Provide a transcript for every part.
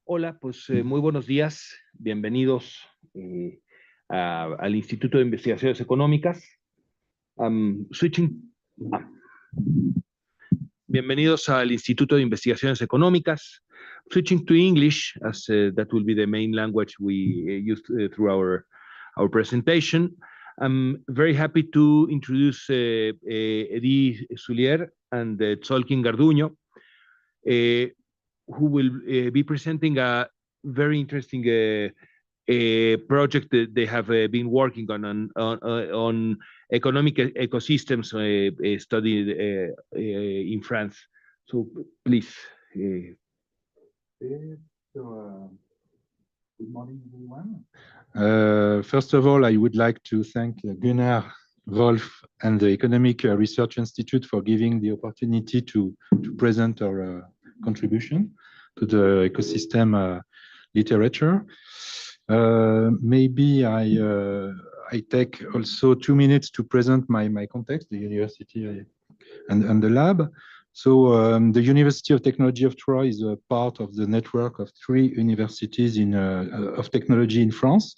Hola, pues muy buenos días. Bienvenidos al Instituto de Investigaciones Económicas. Bienvenidos al Instituto de Investigaciones Económicas. Switching to English, as that will be the main language we use through our presentation. I'm very happy to introduce Edith Soulier and Tzolkin Garduño, who will be presenting a very interesting project that they have been working on economic ecosystems studied in France. So please. Good morning, everyone. First of all, I would like to thank Gunnar, Wolf, and the Economic Research Institute for giving the opportunity to present our contribution to the ecosystem literature. Maybe I take also 2 minutes to present my context, the university and the lab. So the University of Technologie of Troyes is a part of the network of 3 universities of technology in France.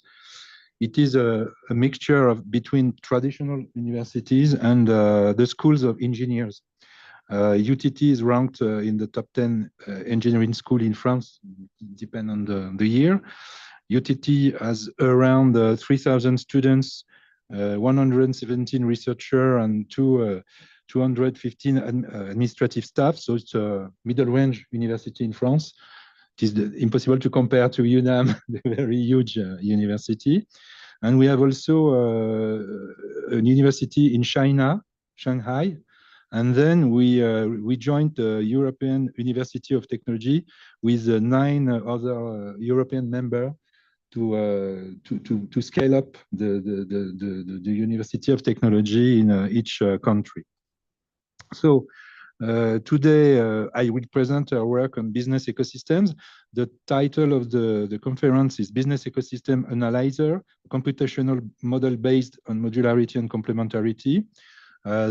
It is a mixture between traditional universities and the schools of engineers. UTT is ranked in the top 10 engineering school in France, depending on the year. UTT has around 3,000 students, 117 researchers, and 215 administrative staff. So it's a middle-range university in France. It is impossible to compare to UNAM, the very huge university. And we have also a university in China, Shanghai. And then we joined the European University of Technology with 9 other European members to scale up the University of Technology in each country. So today I will present our work on business ecosystems. The title of the conference is Business Ecosystem Analyzer, computational model based on modularity and complementarity.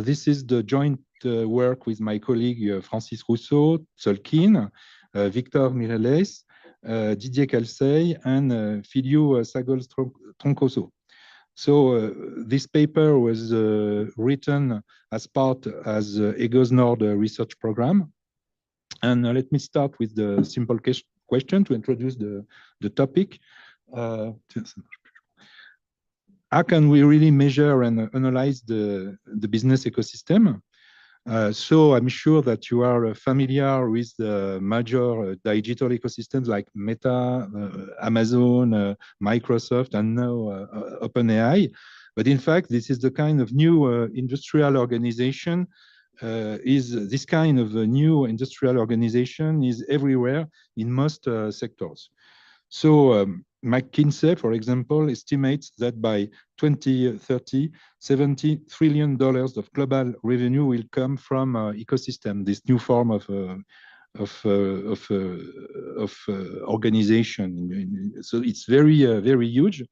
This is the joint work with my colleague Francis Rousseau, Tzolkin, Victor Mireles, Didier Calsey, and Filiu Sagol-Troncoso. So this paper was written as part as EGO's Nord research program. And let me start with the simple question to introduce the topic. How can we really measure and analyze the business ecosystem? So I'm sure that you are familiar with the major digital ecosystems like Meta, Amazon, Microsoft, and now OpenAI. But in fact, this is the kind of new industrial organization. This kind of a new industrial organization is everywhere in most sectors. So McKinsey, for example, estimates that by 2030, $70 trillion of global revenue will come from ecosystem, this new form of organization. So it's very huge.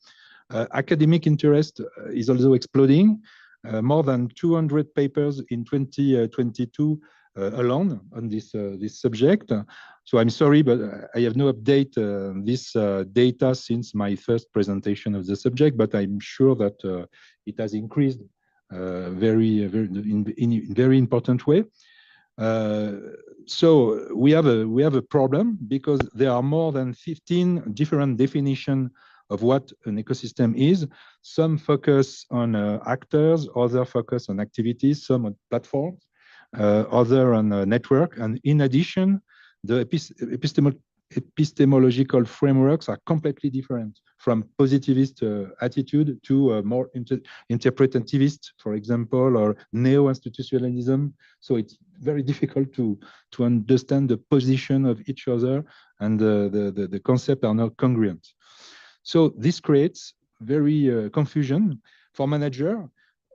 Academic interest is also exploding. More than 200 papers in 2022 alone on this subject. So I'm sorry, but I have no update this data since my first presentation of the subject, but I'm sure that it has increased in very important way. So we have a problem because there are more than 15 different definitions of what an ecosystem is. Some focus on actors, other focus on activities, some on platforms, other on network. And in addition, the epistemological frameworks are completely different, from positivist attitude to more interpretativist, for example, or neo-institutionalism. So it's very difficult to understand the position of each other, and the concepts are not congruent. So this creates very confusion for manager.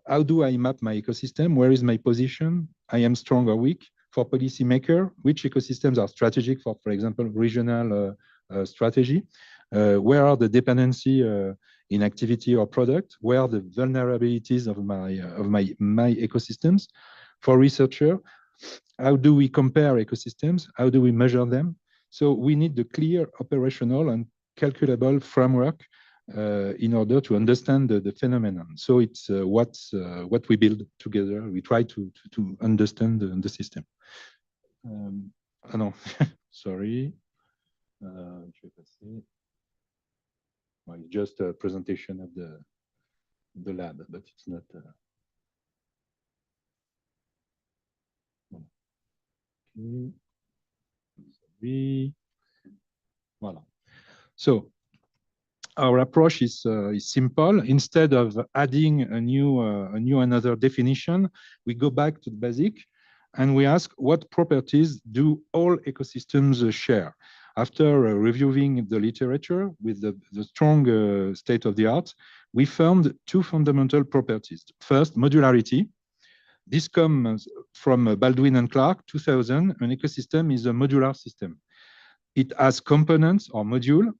How do I map my ecosystem? Where is my position? I am strong or weak. For policymaker, which ecosystems are strategic for example, regional strategy? Where are the dependency in activity or product? Where are the vulnerabilities of my ecosystems? For researcher, how do we compare ecosystems? How do we measure them? So we need the clear operational and calculable framework in order to understand the phenomenon. So it's what we build together. We try to understand the system. No, sorry. Well, it's just a presentation of the lab, but it's not. Okay. Voilà. So our approach is simple. Instead of adding a new another definition, we go back to the basic and we ask what properties do all ecosystems share. After reviewing the literature with the strong state of the art, we found two fundamental properties. First, modularity. This comes from Baldwin and Clark, 2000. An ecosystem is a modular system. It has components or modules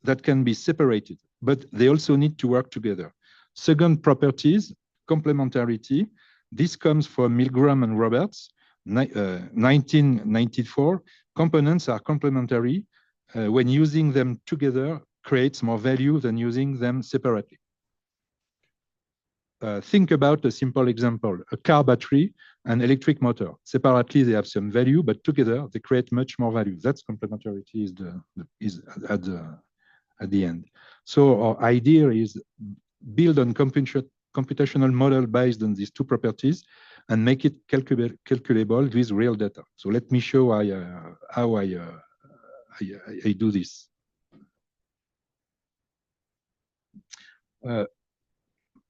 that can be separated, but they also need to work together. Second properties, complementarity. This comes from Milgram and Roberts, 1994. Components are complementary. When using them together, creates more value than using them separately. Think about a simple example, a car battery and electric motor. Separately, they have some value, but together they create much more value. That's complementarity is at the end. So our idea is build on computational model based on these two properties and make it calculable with real data. So let me show how I do this.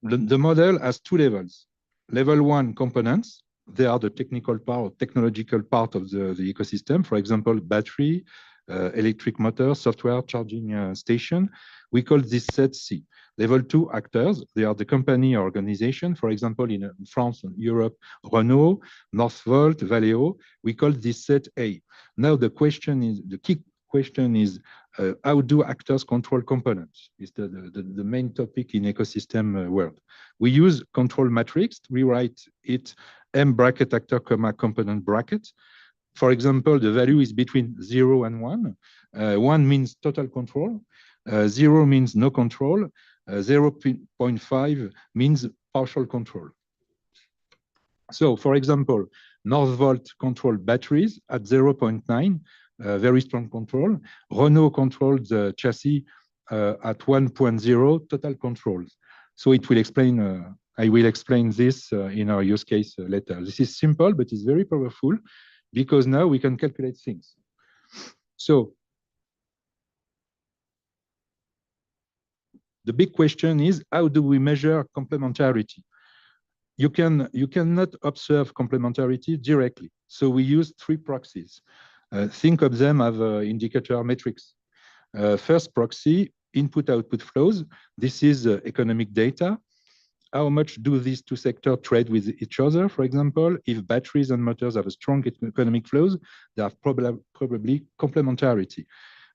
The model has two levels. Level one, components. They are the technical part, technological part of the ecosystem. For example, battery, electric motor, software, charging station. We call this set C. Level two, actors. They are the company or organization. For example, in France and Europe, Renault, Northvolt, Valeo. We call this set A. Now the key question is, how do actors control components? Is the main topic in ecosystem world. We use control matrix. We write it M bracket actor comma component bracket. For example, the value is between 0 and 1. 1 means total control. 0 means no control. 0.5 means partial control. So, for example, Northvolt control batteries at 0.9. Very strong control. Renault controls the chassis at 1.0, total controls. So it will explain, I will explain this in our use case later. This is simple, but it's very powerful because now we can calculate things. So the big question is, how do we measure complementarity? You cannot observe complementarity directly. So we use three proxies. Think of them as indicator metrics. First proxy, input-output flows. This is economic data. How much do these two sectors trade with each other? For example, if batteries and motors have a strong economic flows, they have probably complementarity.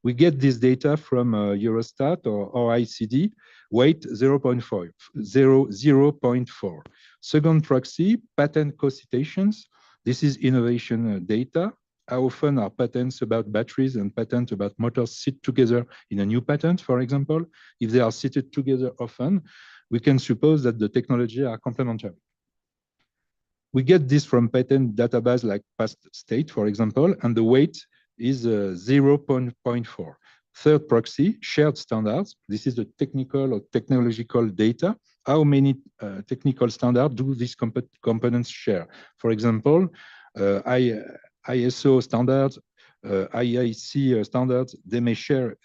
We get this data from Eurostat or OECD, weight 0.4. Second proxy, patent co-citations. This is innovation data. How often are patents about batteries and patents about motors sit together in a new patent, for example? If they are seated together often, we can suppose that the technology are complementary. We get this from patent database like past state, for example, and the weight is 0.4. Third proxy, shared standards. This is the technical or technological data. How many technical standards do these components share? For example, ISO standards, IIEc standards, they may share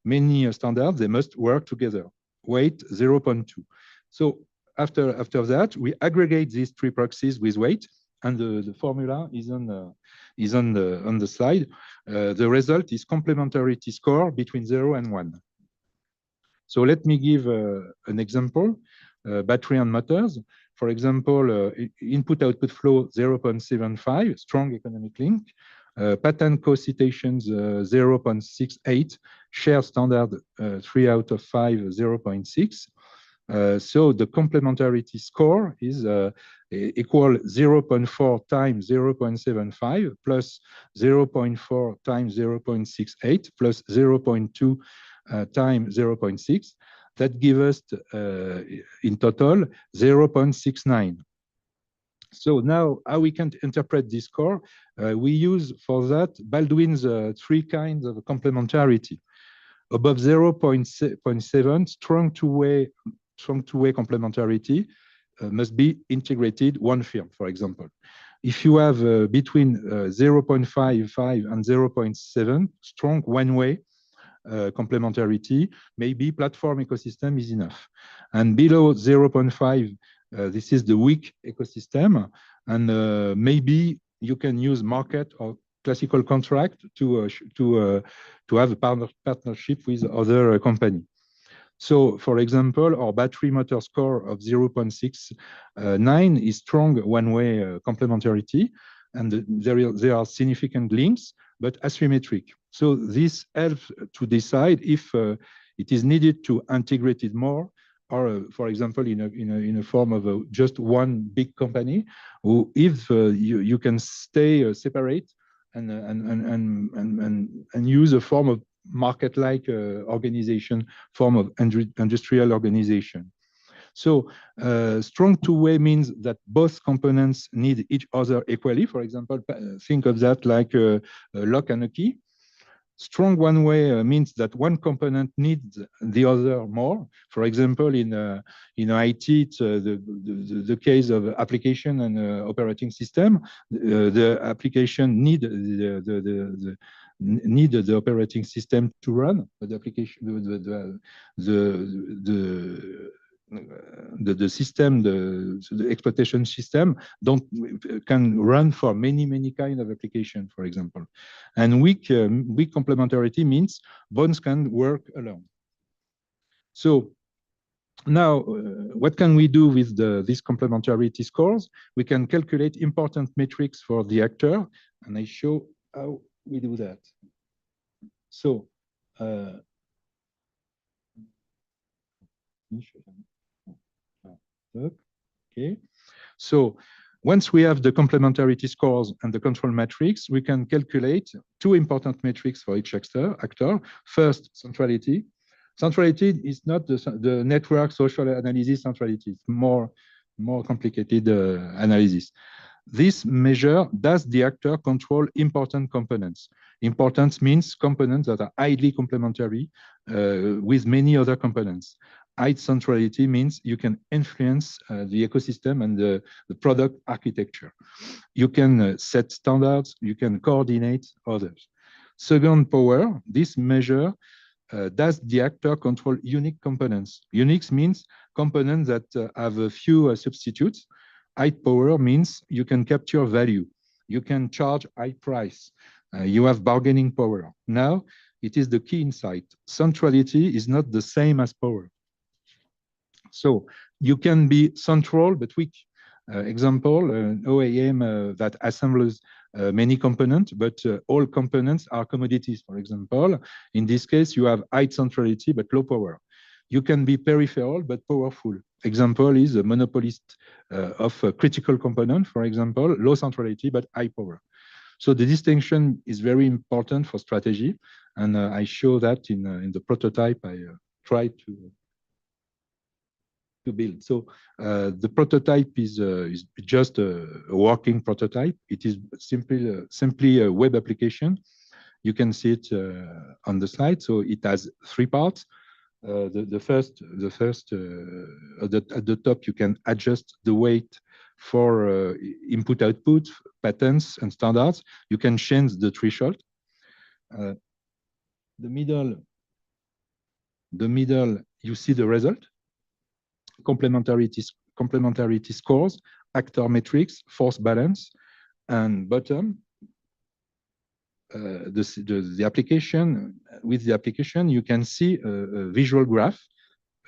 many standards, they must work together. Weight 0.2. So after that, we aggregate these three proxies with weight, and the formula is on the slide. The result is complementarity score between 0 and 1. So let me give an example, battery and motors. For example, input-output flow 0.75, strong economic link. patent co-citations 0.68, share standard 3 out of 5, 0.6. So the complementarity score is equal 0.4 times 0.75 plus 0.4 times 0.68 plus 0.2 times 0.6. That gives us in total 0.69. So now how we can interpret this score? We use for that Baldwin's 3 kinds of complementarity. Above 0.7, strong two-way complementarity must be integrated one firm, for example. If you have between 0.55 and 0.7, strong one-way complementarity, maybe platform ecosystem is enough. And below 0.5, this is the weak ecosystem, and maybe you can use market or classical contract to have a partnership with other company. So, for example, our battery motor score of 0.69 is strong one-way complementarity, and there are significant links, but asymmetric. So this helps to decide if it is needed to integrate it more, or, for example, in a form of just one big company, or if you can stay separate and use a form of market-like organization, form of industrial organization. So strong two-way means that both components need each other equally. For example, think of that like a lock and a key. Strong one-way means that one component needs the other more. For example, in IT, it's the case of application and operating system. The application need the operating system to run, but the application, the system, the exploitation system can run for many kind of application, for example. And weak complementarity means both can work alone. So now, what can we do with these complementarity scores? We can calculate important metrics for the actor, and I show how we do that. So okay. So once we have the complementarity scores and the control matrix, we can calculate 2 important metrics for each actor. First, centrality. Centrality is not the network social analysis centrality. It's more complicated analysis. This measure, does the actor control important components? Importance means components that are highly complementary with many other components. High centrality means you can influence the ecosystem and the product architecture. You can set standards, you can coordinate others. Second, power. This measure, does the actor control unique components? Unique means components that have a few substitutes. High power means you can capture value. You can charge high price. You have bargaining power. Now, it is the key insight. Centrality is not the same as power. So you can be central but weak. Example, an OEM that assembles many components, but all components are commodities, for example. In this case, you have high centrality but low power. You can be peripheral but powerful. Example is a monopolist of a critical component, for example, low centrality but high power. So the distinction is very important for strategy, and I show that in the prototype I try to build. So the prototype is just a working prototype. It is simply a web application. You can see it on the slide. So it has 3 parts. The first at the top, you can adjust the weight for input-output, patterns, and standards. You can change the threshold. The middle, you see the result. Complementarity scores, actor metrics, force balance, and bottom, the application. With the application, you can see a visual graph.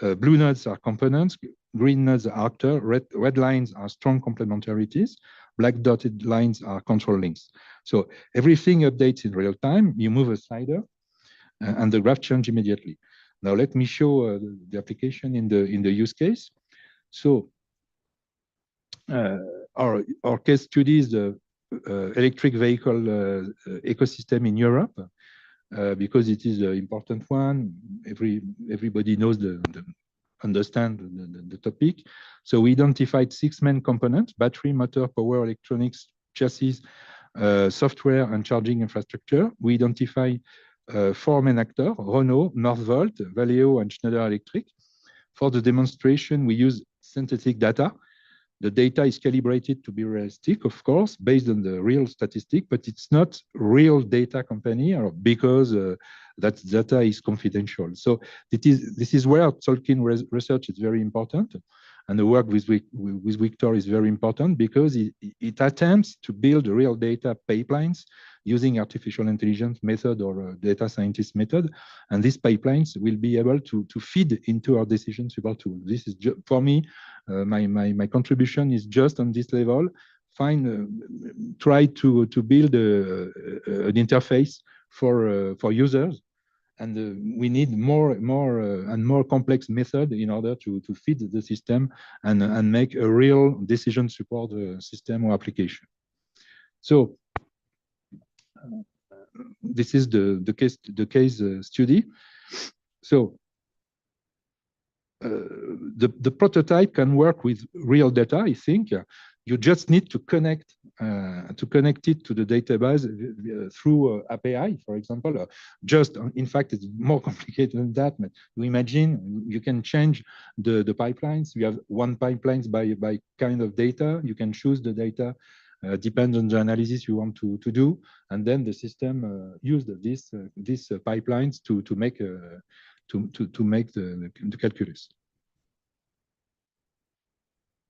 Blue nodes are components, green nodes are actor, red lines are strong complementarities. black dotted lines are control links. So everything updates in real time. You move a slider and the graph changes immediately. Now let me show the application in the use case. So our case study is the electric vehicle ecosystem in Europe, because it is an important one. Everybody knows understand the topic. So we identified 6 main components: battery, motor, power, electronics, chassis, software, and charging infrastructure. We identify 4 main actors: Renault, Northvolt, Valeo, and Schneider Electric. For the demonstration, we use synthetic data. The data is calibrated to be realistic, of course, based on the real statistic, but it's not real data company, or because that data is confidential. So this is where Tzolkin research is very important, and the work with Victor is very important, because it attempts to build real data pipelines using artificial intelligence method or data scientist method, and these pipelines will be able to feed into our decision support tool. This is for me, my contribution is just on this level. Try to build an interface for users, and we need more and more complex method in order to feed the system and make a real decision support system or application. So this is the case study. So the prototype can work with real data. I think you just need to connect it to the database through API, for example. In fact, it's more complicated than that. But you imagine you can change the pipelines. You have one pipelines by kind of data. You can choose the data. Depends on the analysis you want to do, and then the system used these pipelines to make the calculus.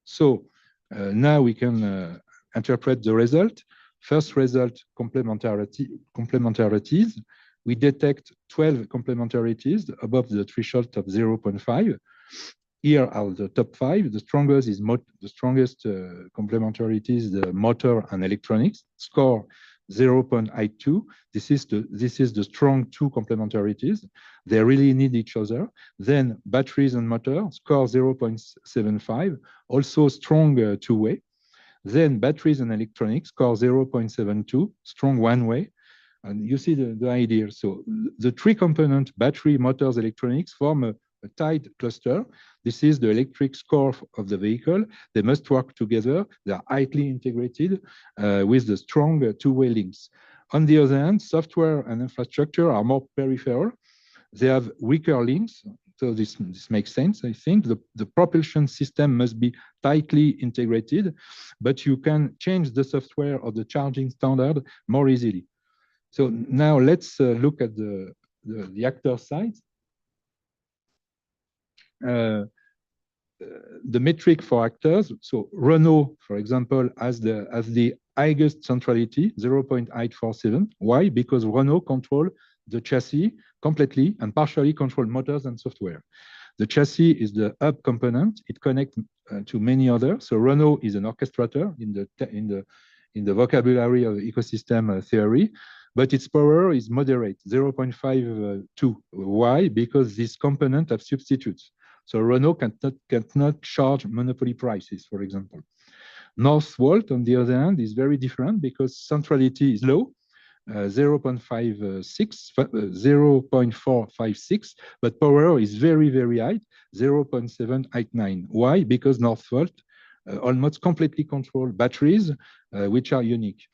So now we can interpret the result. First result, complementarities. We detect 12 complementarities above the threshold of 0.5. Here are the top 5. The strongest complementarity is the motor and electronics. Score 0.82. This is the strong 2 complementarities. They really need each other. Then batteries and motor score 0.75. Also strong 2-way. Then batteries and electronics score 0.72. Strong 1-way. And you see the idea. So the 3 component battery, motors, electronics form a tight cluster. This is the electric score of the vehicle. They must work together. They are tightly integrated with the strong 2-way links. On the other hand, software and infrastructure are more peripheral. They have weaker links. So this makes sense, I think. The propulsion system must be tightly integrated, but you can change the software or the charging standard more easily. So now let's look at the actor side. The metric for actors. So Renault, for example, has the highest centrality, 0.847. Why? Because Renault controls the chassis completely and partially control motors and software. The chassis is the hub component. It connects to many others. So Renault is an orchestrator in the vocabulary of ecosystem theory, but its power is moderate, 0.52. Why? Because this component have substitutes. So Renault cannot charge monopoly prices, for example. Northvolt, on the other hand, is very different because centrality is low, 0.456, but power is very, very high, 0.789. Why? Because Northvolt almost completely control batteries, which are unique.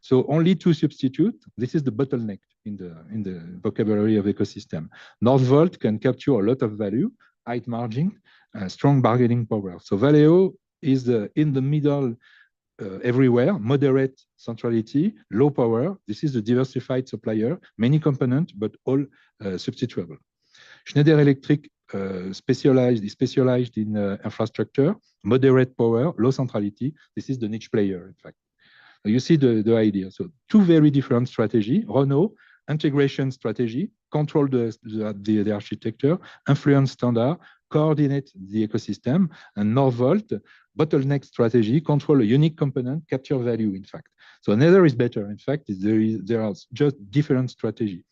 So only 2 substitutes. This is the bottleneck in the vocabulary of ecosystem. Northvolt can capture a lot of value, high margin, strong bargaining power. So Valeo is in the middle everywhere, moderate centrality, low power. This is a diversified supplier, many components, but all substitutable. Schneider Electric specialized in infrastructure, moderate power, low centrality. This is the niche player, in fact. You see the idea. So 2 very different strategies. Renault, integration strategy, control the architecture, influence standard, coordinate the ecosystem, and Northvolt, bottleneck strategy, control a unique component, capture value, in fact. So neither is better. In fact, there are just different strategies.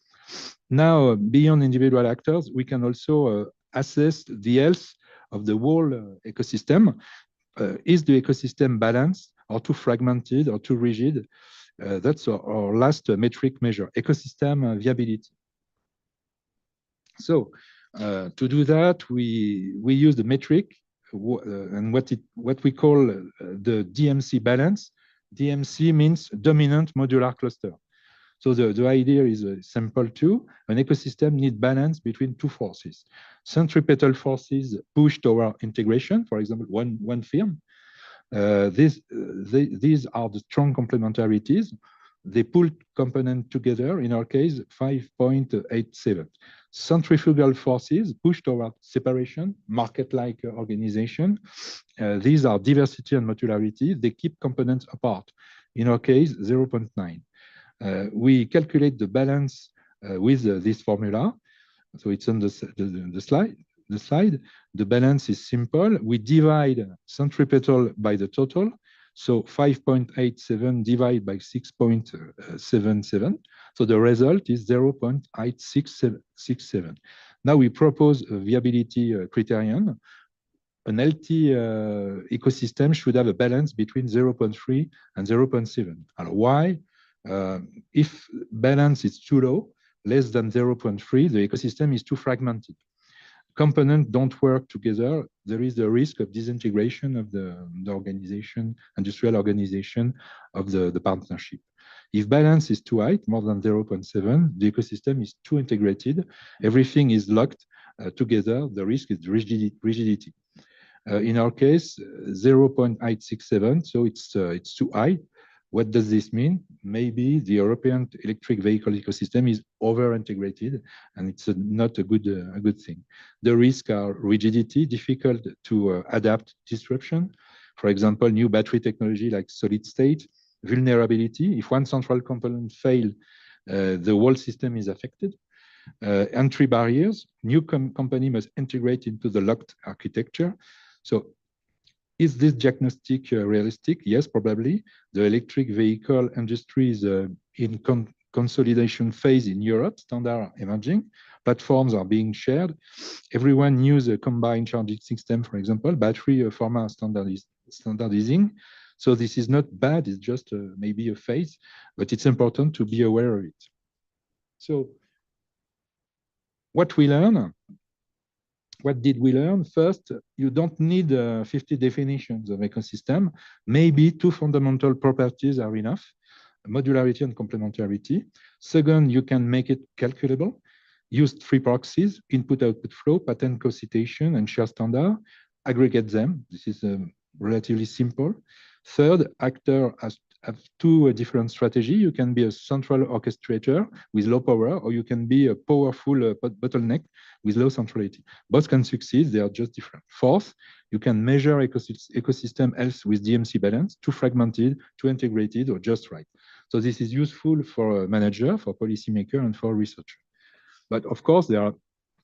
Now, beyond individual actors, we can also assess the health of the whole ecosystem. Is the ecosystem balanced or too fragmented or too rigid? That's our last metric measure, ecosystem viability. So to do that, we use the metric and what we call the DMC balance. DMC means dominant modular cluster. So the idea is simple too. An ecosystem needs balance between two forces. Centripetal forces push toward integration, for example, one firm. These are the strong complementarities. They pull components together, in our case, 5.87. Centrifugal forces push toward separation, market-like organization. These are diversity and modularity. They keep components apart. In our case, 0.9. We calculate the balance with this formula. So it's on the slide. The balance is simple. We divide centripetal by the total. So 5.87 divided by 6.77. So the result is 0.8667. Now we propose a viability criterion. An healthy ecosystem should have a balance between 0.3 and 0.7. And why? If balance is too low, less than 0.3, the ecosystem is too fragmented. Components don't work together. There is the risk of disintegration of the organization, industrial organization of the partnership. If balance is too high, more than 0.7, the ecosystem is too integrated. Everything is locked together. The risk is rigidity. In our case, 0.867, so it's too high. What does this mean? Maybe the European electric vehicle ecosystem is over-integrated, and it's not a good thing. The risks are rigidity, difficult to adapt, disruption. For example, new battery technology like solid state, vulnerability. If one central component fails, the whole system is affected. Entry barriers. New company must integrate into the locked architecture. So is this diagnostic realistic? Yes, probably. The electric vehicle industry is in consolidation phase in Europe. Standards are emerging. Platforms are being shared. Everyone uses a combined charging system, for example. Battery pharma standardizing. So this is not bad. It's just maybe a phase, but it's important to be aware of it. So what we learn? What did we learn? First, you don't need 50 definitions of ecosystem. Maybe two fundamental properties are enough, modularity and complementarity. Second, you can make it calculable. Use three proxies, input-output flow, patent co-citation, and share standard. Aggregate them. This is relatively simple. Third, actor have two different strategies. You can be a central orchestrator with low power, or you can be a powerful bottleneck with low centrality. Both can succeed, they are just different. Fourth, you can measure ecosystem health with DMC balance, too fragmented, too integrated, or just right. So this is useful for a manager, for policymaker, and for researcher. But of course, there are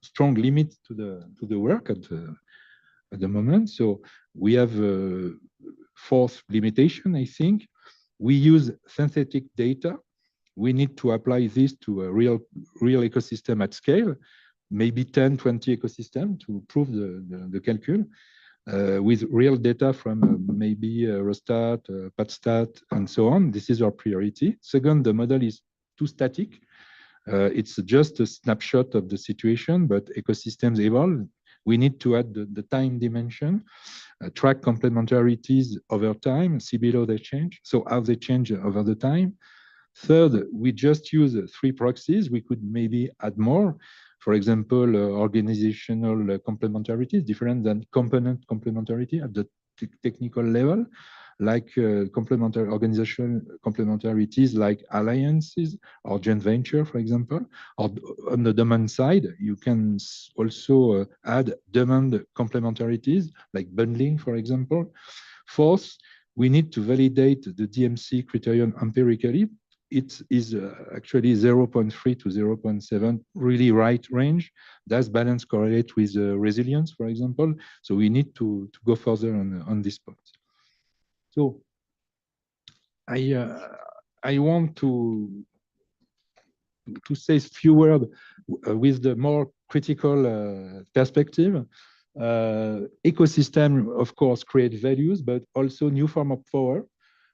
strong limits to the work at the moment. So we have a fourth limitation, I think. We use synthetic data. We need to apply this to a real ecosystem at scale, maybe 10, 20 ecosystems to prove the calcul with real data from maybe Eurostat, PATStat, and so on. This is our priority. Second, the model is too static. It's just a snapshot of the situation, but ecosystems evolve. We need to add the time dimension, track complementarities over time, see below they change. So how they change over the time. Third, we just use three proxies. We could maybe add more. For example, organizational complementarity is different than component complementarity at the technical level, like complementary organizational complementarities like alliances or joint venture, for example. Or on the demand side, you can also add demand complementarities like bundling, for example. Fourth, we need to validate the DMC criterion empirically. it is actually 0.3 to 0.7 really right range. Does balance correlate with resilience, for example? So we need to go further on this point. So I want to say a few words with the more critical perspective. Ecosystem, of course, create values, but also new form of power,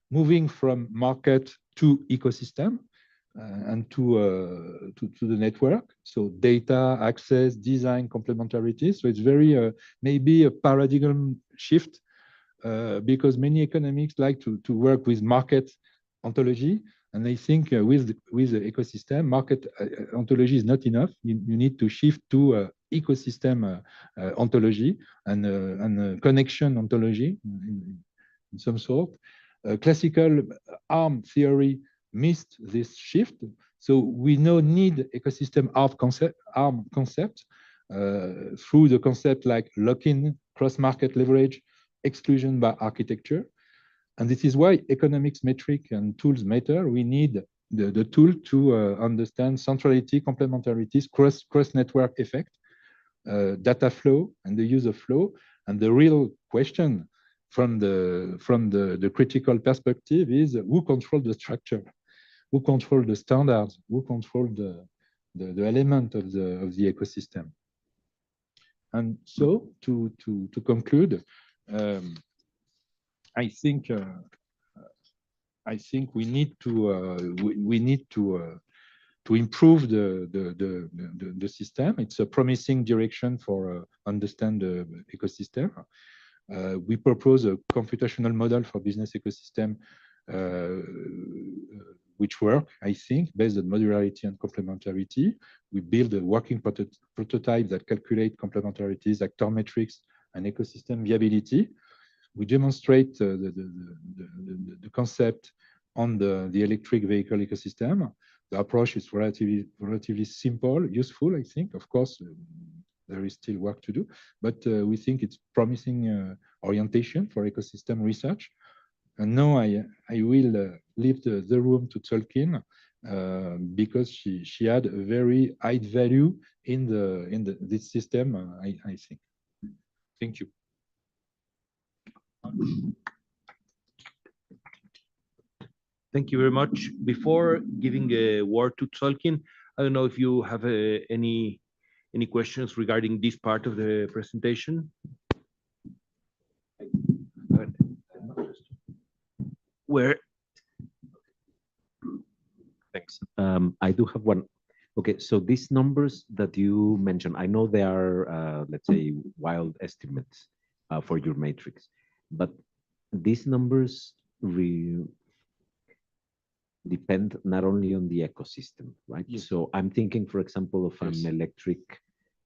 moving from market to ecosystem and to the network. So data, access, design, complementarity. So it's very maybe a paradigm shift because many economics like to work with market ontology. And I think with the ecosystem, market ontology is not enough. You need to shift to ecosystem ontology and connection ontology in some sort. Classical arm theory missed this shift. So we now need ecosystem arm concept through the concept like lock-in, cross-market leverage, exclusion by architecture. And this is why economics metric and tools matter. We need the tool to understand centrality, complementarities, cross-network effect, data flow, and the use of flow. And the real question from the critical perspective is who controls the structure, who controls the standards, who controls the element of the ecosystem. And so to conclude, I think we need to improve the system. It's a promising direction for understand the ecosystem. We propose a computational model for business ecosystem, which work, I think, based on modularity and complementarity. We build a working prototype that calculate complementarities, actor metrics, and ecosystem viability. We demonstrate the concept on the electric vehicle ecosystem. The approach is relatively simple, useful, I think. Of course, there is still work to do, but we think it's promising orientation for ecosystem research. And now I will leave the room to Tzolkin because she had a very high value in this system, I think. Thank you. Thank you very much. Before giving a word to Tzolkin, I don't know if you have any questions regarding this part of the presentation. Where? Thanks. I do have one. Okay, so these numbers that you mentioned, I know they are, let's say, wild estimates for your matrix, but these numbers depend not only on the ecosystem, right? Yes. So I'm thinking, for example, of an electric,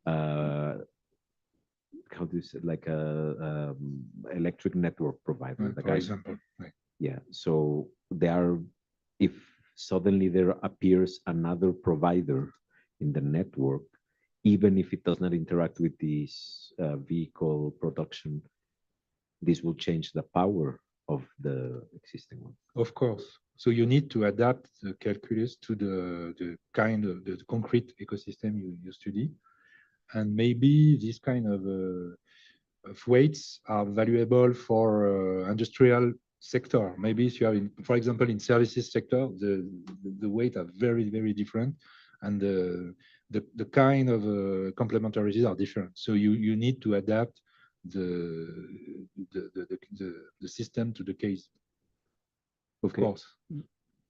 how do you say, like a electric network provider. For example, right. Yeah. So if suddenly there appears another provider in the network, even if it does not interact with this vehicle production, this will change the power of the existing one. Of course. So you need to adapt the calculus to the kind of the concrete ecosystem you study. And maybe this kind of weights are valuable for industrial sector. Maybe if you have, for example, in services sector, the weight are very, very different. And the kind of complementarities are different. So you need to adapt the system to the case. Of course.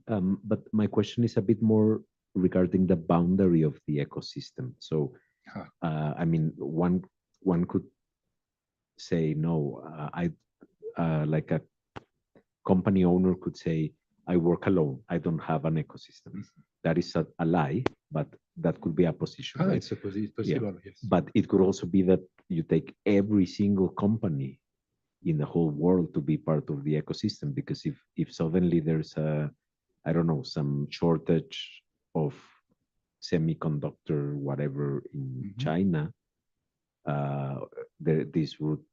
But my question is a bit more regarding the boundary of the ecosystem. So, I mean, one could say, no, like a company owner could say, I work alone. I don't have an ecosystem. Mm-hmm. That is a lie, but that could be a position. Right? It's possible, yeah. Yes. But it could also be that you take every single company in the whole world to be part of the ecosystem, because if suddenly there's I don't know, some shortage of semiconductor, whatever in China, this would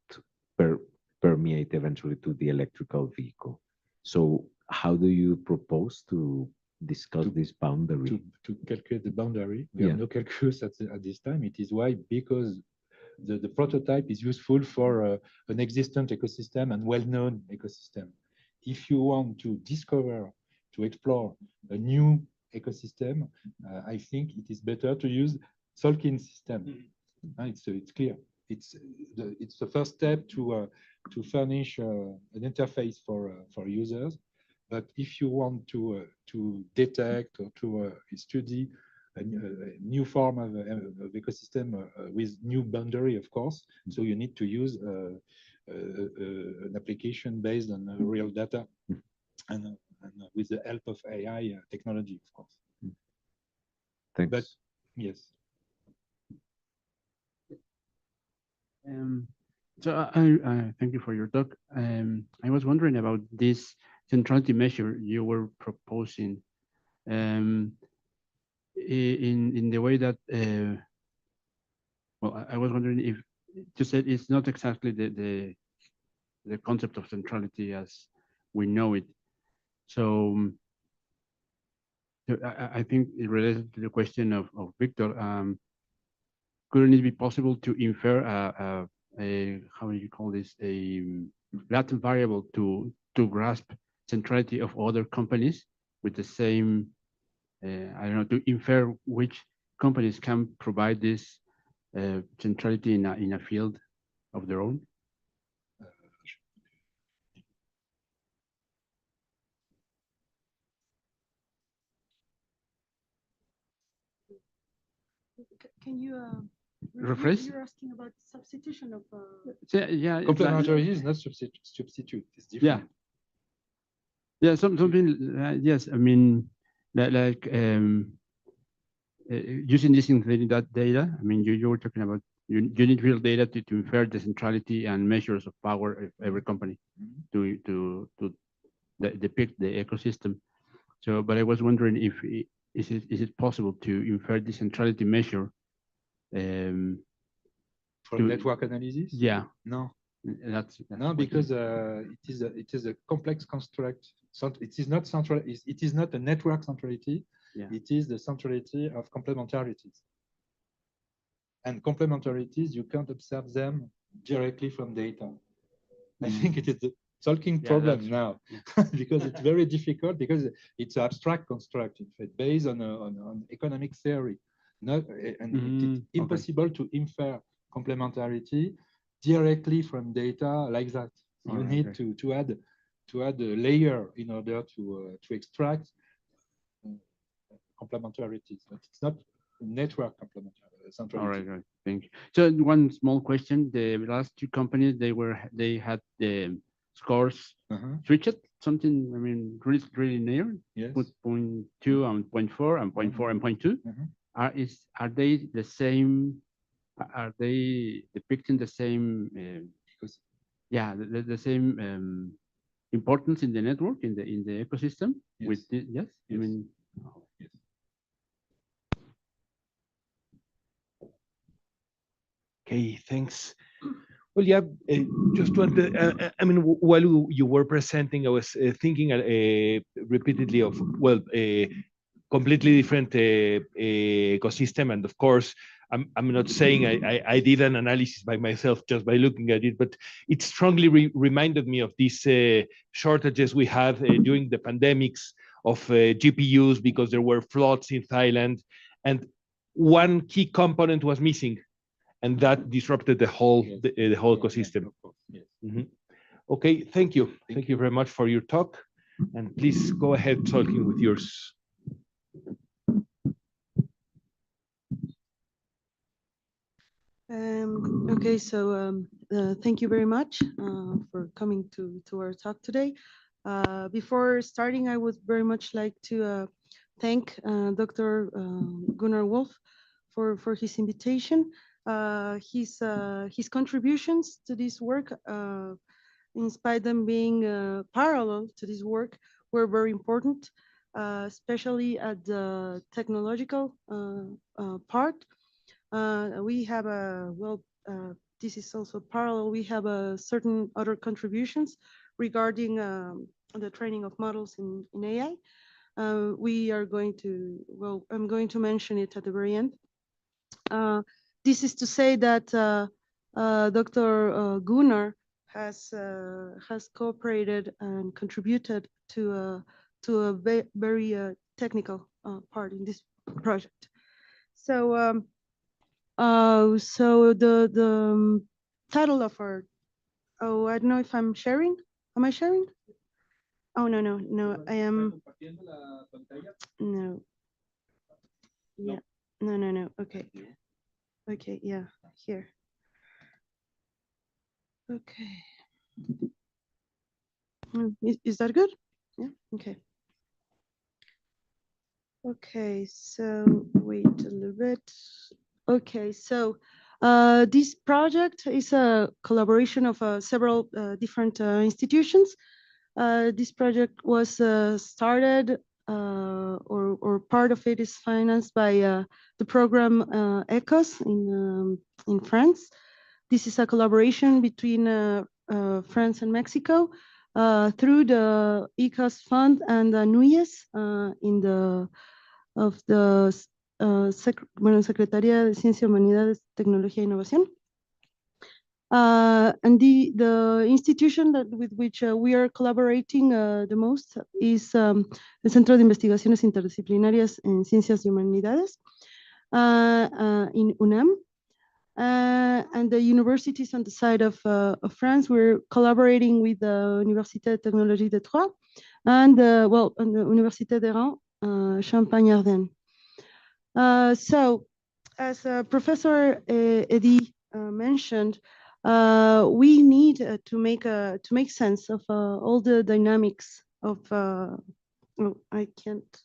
permeate eventually to the electrical vehicle. So how do you propose to discuss this boundary. To calculate the boundary. We Yeah. have no calculus at this time. It is why, because the prototype is useful for an existent ecosystem and well-known ecosystem. If you want to discover, to explore a new ecosystem, I think it is better to use Tzolkin system. It's clear. It's the first step to furnish an interface for users. But if you want to detect or to study a new form of ecosystem with new boundary, of course, so you need to use an application based on real data and with the help of AI technology, of course. Thanks. But yes. So I thank you for your talk. I was wondering about this centrality measure you were proposing, in the way that, well, I was wondering if you said it's not exactly the concept of centrality as we know it. So I think it related to the question of Victor. Couldn't it be possible to infer how do you call this, a latent variable to grasp centrality of other companies with the same, I don't know, to infer which companies can provide this centrality in a field of their own? Can you rephrase? You're asking about substitution of. Yeah, Complementarity is not substitute. It's different. Yeah, something. Yes, I mean, like using this synthetic data. I mean, you were talking about you need real data to infer the centrality and measures of power of every company to depict the ecosystem. So, but I was wondering if is it possible to infer the centrality measure For network analysis? Yeah. No. That's no, because it is a complex construct. So it is not central. It is not a network centrality. Yeah. It is the centrality of complementarities. And complementarities, you can't observe them directly from data. I think it is the Tzolkin problem now, because it's very difficult, because it's an abstract construct, in fact, based on economic theory. Not, and it's impossible to infer complementarity directly from data like that. You need to add a layer in order to extract complementarities, but it's not network complementarity. All right, thank you. So one small question: the last two companies, they had the scores switched something. I mean, really near. Yes. 0.2 and 0.4 and 0.4 and 0.2. Are they the same? Are they depicting the same? Yeah, the same importance in the network, in the ecosystem. Yes. With the, yes. I mean. Yes. Okay, thanks. Well, yeah, just wanted, I mean, while you were presenting, I was thinking repeatedly of, well, completely different ecosystem. And of course, I'm not saying I did an analysis by myself just by looking at it, but it strongly reminded me of these shortages we had during the pandemics of GPUs because there were floods in Thailand. And one key component was missing. And that disrupted the whole the whole ecosystem. Yes. Okay, thank you. Thank you very much for your talk. And please go ahead, Tzolkin, with yours. Okay, so thank you very much for coming to our talk today. Before starting, I would very much like to thank Dr. Gunnar Wolf for his invitation. His contributions to this work, in spite of them being parallel to this work, were very important, especially at the technological part. We have this is also parallel. We have certain other contributions regarding the training of models in AI. we are going to, well, I'm going to mention it at the very end. This is to say that Dr. Gunnar has cooperated and contributed to a very technical part in this project. So so the title of our, oh, I don't know if I'm sharing. Am I sharing? Oh, no, I am. No. Yeah, no, okay. Okay, yeah, here. Okay. Is that good? Yeah, okay. Okay, so wait a little bit. Okay, so this project is a collaboration of several different institutions. This project was started, or part of it is financed by the program ECOS in France. This is a collaboration between France and Mexico through the ECOS fund and the NUYES in the Secretaría de Ciencia, Humanidades, Tecnología e Innovación. And the institution with which we are collaborating the most is el Centro de Investigaciones Interdisciplinarias en Ciencias y Humanidades in UNAM. And the universities on the side of France, we're collaborating with the Université Technologie de Troyes and well, and the Université de Reims, Champagne-Ardenne. So, as Professor Eddy mentioned, we need to make sense of all the dynamics of. Oh, I can't.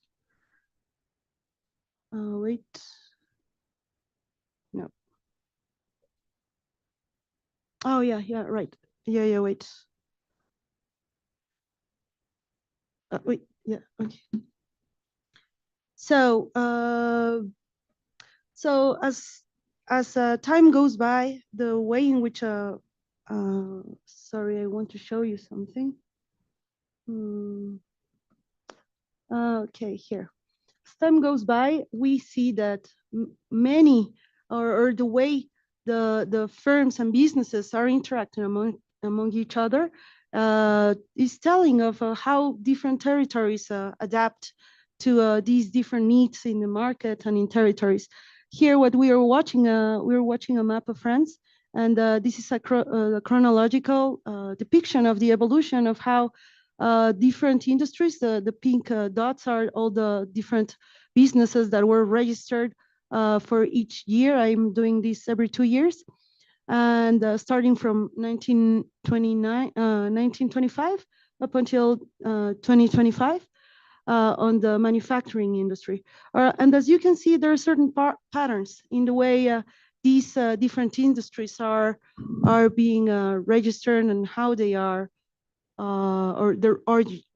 Wait. No. Oh yeah, right. Yeah. Wait. Wait. Yeah. Okay. So, so as time goes by, the way in which sorry, I want to show you something. Okay, here. As time goes by, we see that many, or the way the firms and businesses are interacting among each other is telling of how different territories adapt to these different needs in the market and in territories. Here, what we are watching, we're watching a map of France, and this is a chronological depiction of the evolution of how different industries, the pink dots are all the different businesses that were registered for each year. I'm doing this every 2 years. And starting from 1925 up until 2025 on the manufacturing industry. And as you can see, there are certain patterns in the way these different industries are being registered and how they are, or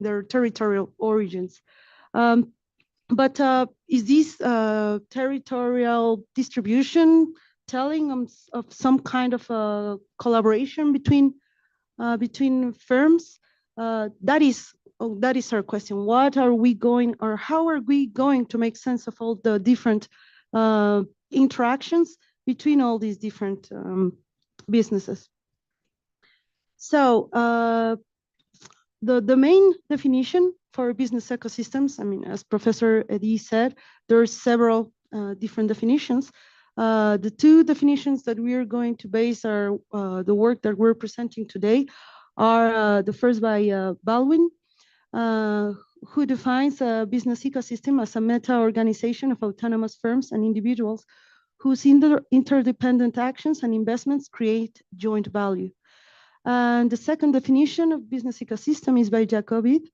their territorial origins. But is this territorial distribution telling of some kind of a collaboration between firms? That is our question. What are we going, or how are we going to make sense of all the different interactions between all these different businesses? So the main definition for business ecosystems, I mean, as Professor Eddy said, there are several different definitions. The two definitions that we are going to base our the work that we're presenting today are the first by Baldwin, who defines a business ecosystem as a meta-organization of autonomous firms and individuals whose interdependent actions and investments create joint value. And the second definition of business ecosystem is by Jacobit,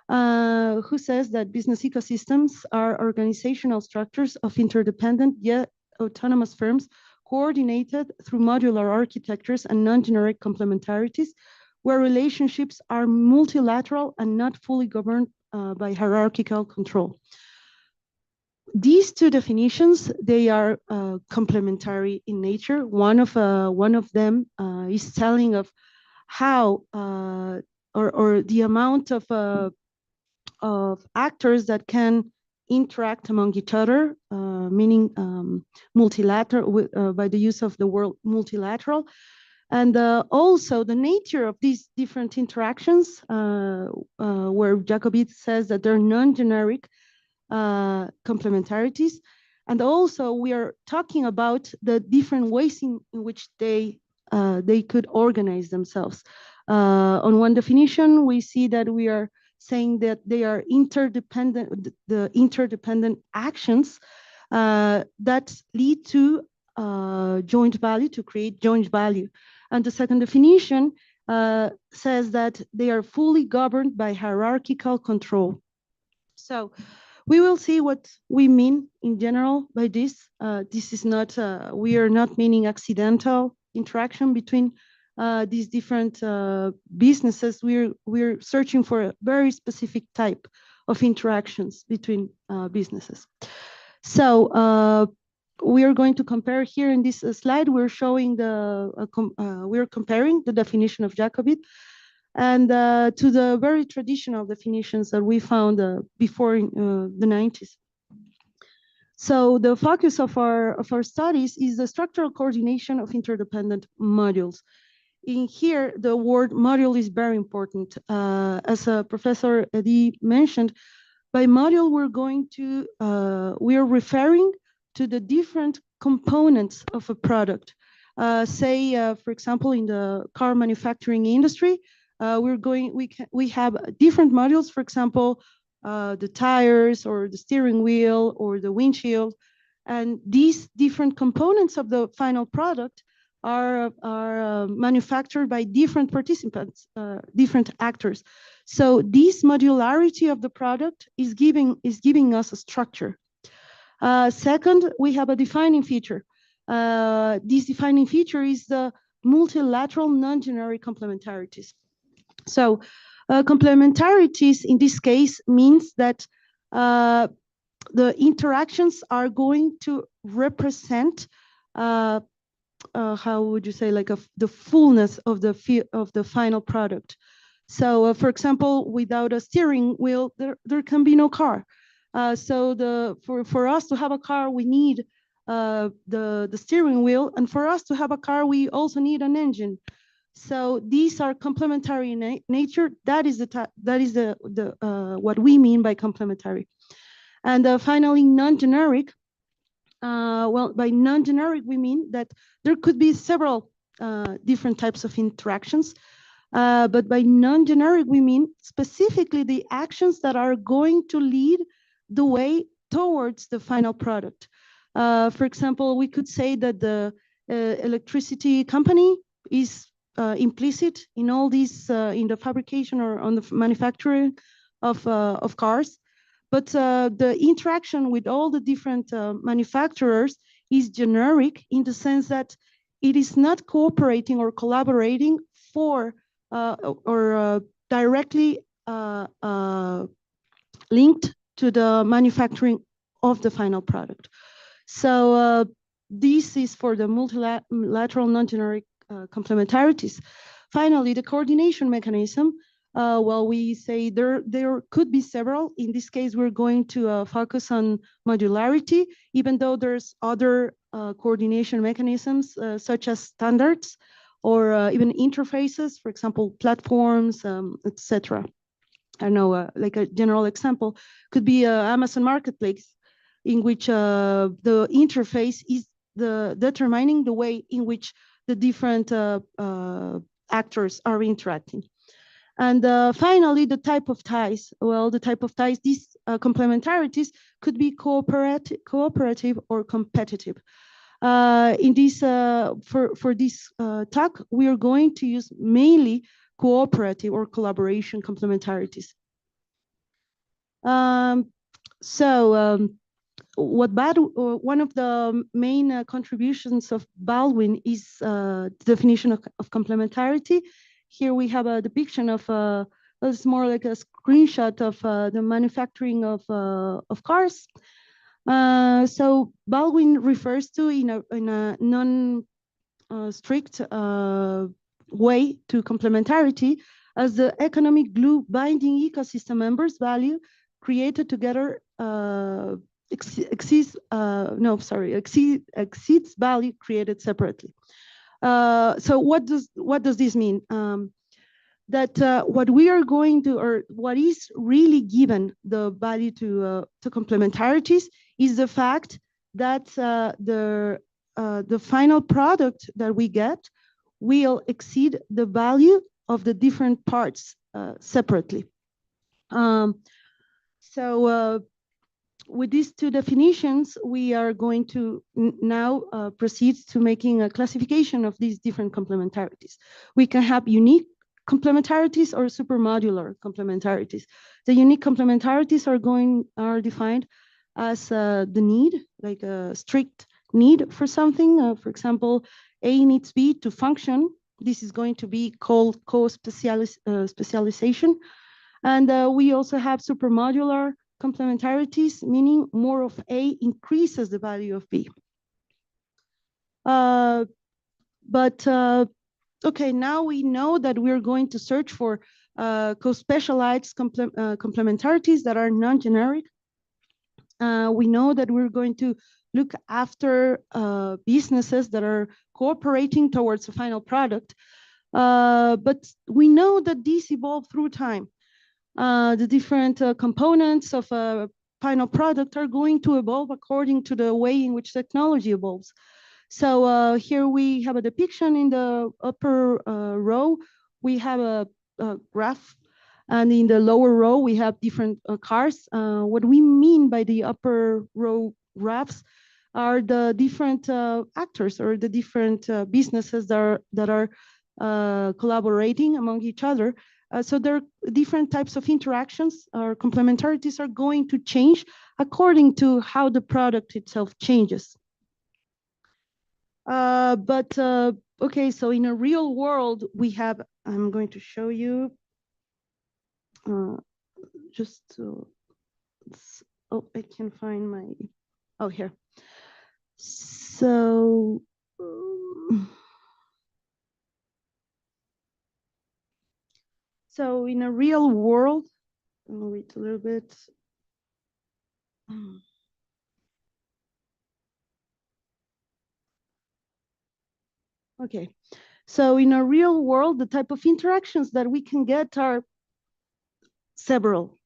who says that business ecosystems are organizational structures of interdependent yet autonomous firms coordinated through modular architectures and non-generic complementarities, where relationships are multilateral and not fully governed by hierarchical control. These two definitions, they are complementary in nature. One of them is telling of how or the amount of actors that can interact among each other, meaning multilateral by the use of the word multilateral. And also the nature of these different interactions, where Jacobit says that they're non-generic complementarities. And also we are talking about the different ways in which they could organize themselves. On one definition, we see that we are saying that they are interdependent, the interdependent actions that lead to joint value, to create joint value. And the second definition says that they are fully governed by hierarchical control. So we will see what we mean in general by this. This is not, we are not meaning accidental interaction between these different businesses. We're searching for a very specific type of interactions between businesses. So we are going to compare here in this slide. We're showing we're comparing the definition of Jacobit and to the very traditional definitions that we found before in the 90s. So the focus of our studies is the structural coordination of interdependent modules. In here, the word module is very important. As Professor Eddy mentioned, by module, we are referring to the different components of a product. Say, for example, in the car manufacturing industry, we have different modules, for example, the tires or the steering wheel or the windshield. And these different components of the final product are manufactured by different participants, different actors. So this modularity of the product is giving us a structure. Second, we have a defining feature. This defining feature is the multilateral non-generic complementarities. So complementarities in this case means that the interactions are going to represent how would you say, like the fullness of the final product. So for example, without a steering wheel, there can be no car. So for us to have a car, we need the steering wheel, and for us to have a car, we also need an engine. So these are complementary in nature. That is what we mean by complementary. And finally, non-generic. Well, by non-generic, we mean that there could be several different types of interactions. But by non-generic, we mean specifically the actions that are going to lead the way towards the final product. For example, we could say that the electricity company is implicit in all these, in the fabrication or on the manufacturing of cars. But the interaction with all the different manufacturers is generic in the sense that it is not cooperating or collaborating for or directly linked to the manufacturing of the final product. So this is for the multilateral non-generic complementarities. Finally, the coordination mechanism. Well, we say there could be several. In this case, we're going to focus on modularity, even though there's other coordination mechanisms such as standards or even interfaces, for example, platforms, etc. I don't know, like a general example could be Amazon Marketplace, in which the interface is determining the way in which the different actors are interacting. And finally, the type of ties. Well, the type of ties, these complementarities could be cooperative or competitive. In this, for this talk, we are going to use mainly cooperative or collaboration complementarities. One of the main contributions of Baldwin is the definition of complementarity. Here we have a depiction of it's more like a screenshot of the manufacturing of cars. So Baldwin refers to in a non-strict way to complementarity as the economic glue binding ecosystem members' value created together exceeds value created separately. So what does this mean? That what we are going to, or what is really given the value to complementarities is the fact that the final product that we get will exceed the value of the different parts separately. With these two definitions, we are going to now proceed to making a classification of these different complementarities. We can have unique complementarities or supermodular complementarities. The unique complementarities are defined as the need, like a strict need for something. For example, A needs B to function. This is going to be called co-specialization. And we also have supermodular complementarities, meaning more of A increases the value of B. Okay, now we know that we're going to search for co-specialized complementarities that are non-generic. We know that we're going to look after businesses that are cooperating towards a final product. But we know that these evolve through time. The different components of a final product are going to evolve according to the way in which technology evolves. So here we have a depiction in the upper row. We have a graph, and in the lower row, we have different cars. What we mean by the upper row graphs are the different actors or the different businesses that are collaborating among each other. So there are different types of interactions or complementarities are going to change according to how the product itself changes. Okay, so in a real world, we have, I'm going to show you just to, oh, I can find my, oh, here. So, in a real world, I'll wait a little bit. Okay, so in a real world, the type of interactions that we can get are several.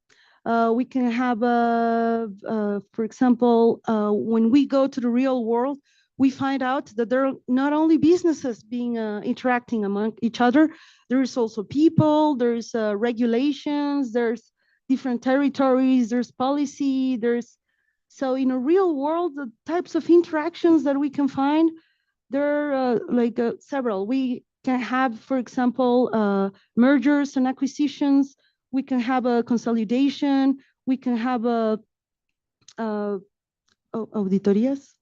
We can have, for example, when we go to the real world, we find out that there are not only businesses being interacting among each other, there is also people, there's regulations, there's different territories, there's policy, so in a real world, the types of interactions that we can find, there are several. We can have, for example, mergers and acquisitions. We can have a consolidation. We can have auditorías,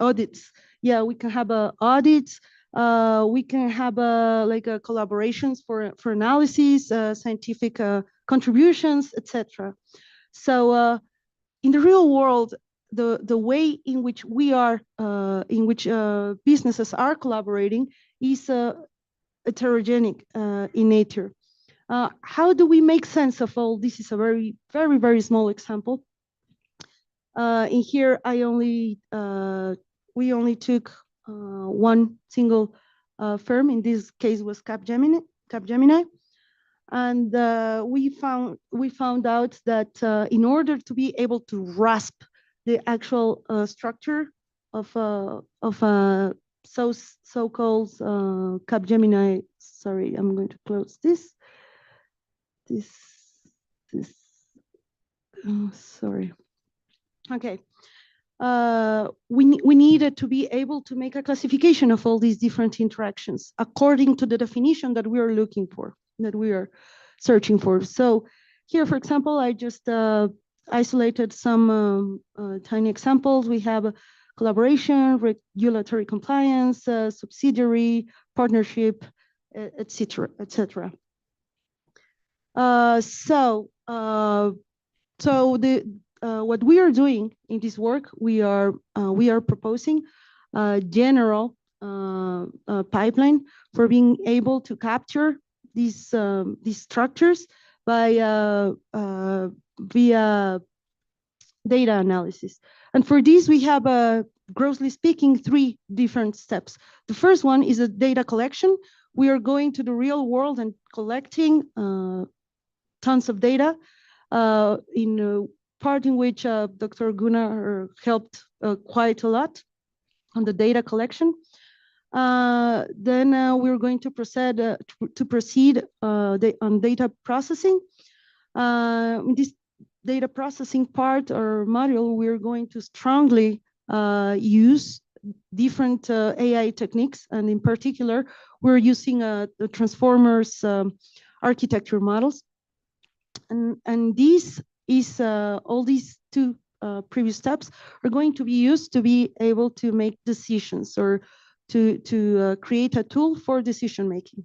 audits. Yeah, we can have audits. We can have collaborations for analysis, scientific contributions, etc. So in the real world, the way in which we are, businesses are collaborating is heterogenic in nature. How do we make sense of all this? Is a very, very, very small example. In here, we only took one single firm. In this case, was Capgemini, and we found out that in order to be able to grasp the actual structure of so-called Capgemini. Sorry, I'm going to close this. Sorry. Okay. We needed to be able to make a classification of all these different interactions according to the definition that we are looking for, that we are searching for. So here, for example, I just isolated some tiny examples. We have a collaboration, regulatory compliance, subsidiary, partnership, etc., etc. What we are doing in this work, we are proposing a general pipeline for being able to capture structures by via data analysis. And for this, we have, grossly speaking, 3 different steps. The first one is a data collection. We are going to the real world and collecting tons of data in a part in which Dr. Gunnar helped quite a lot on the data collection. Then we're going to proceed on data processing. In this data processing part or module, we're going to strongly use different AI techniques, and in particular, we're using the transformers architecture models. And this is all these 2 previous steps are going to be used to be able to make decisions or to create a tool for decision making.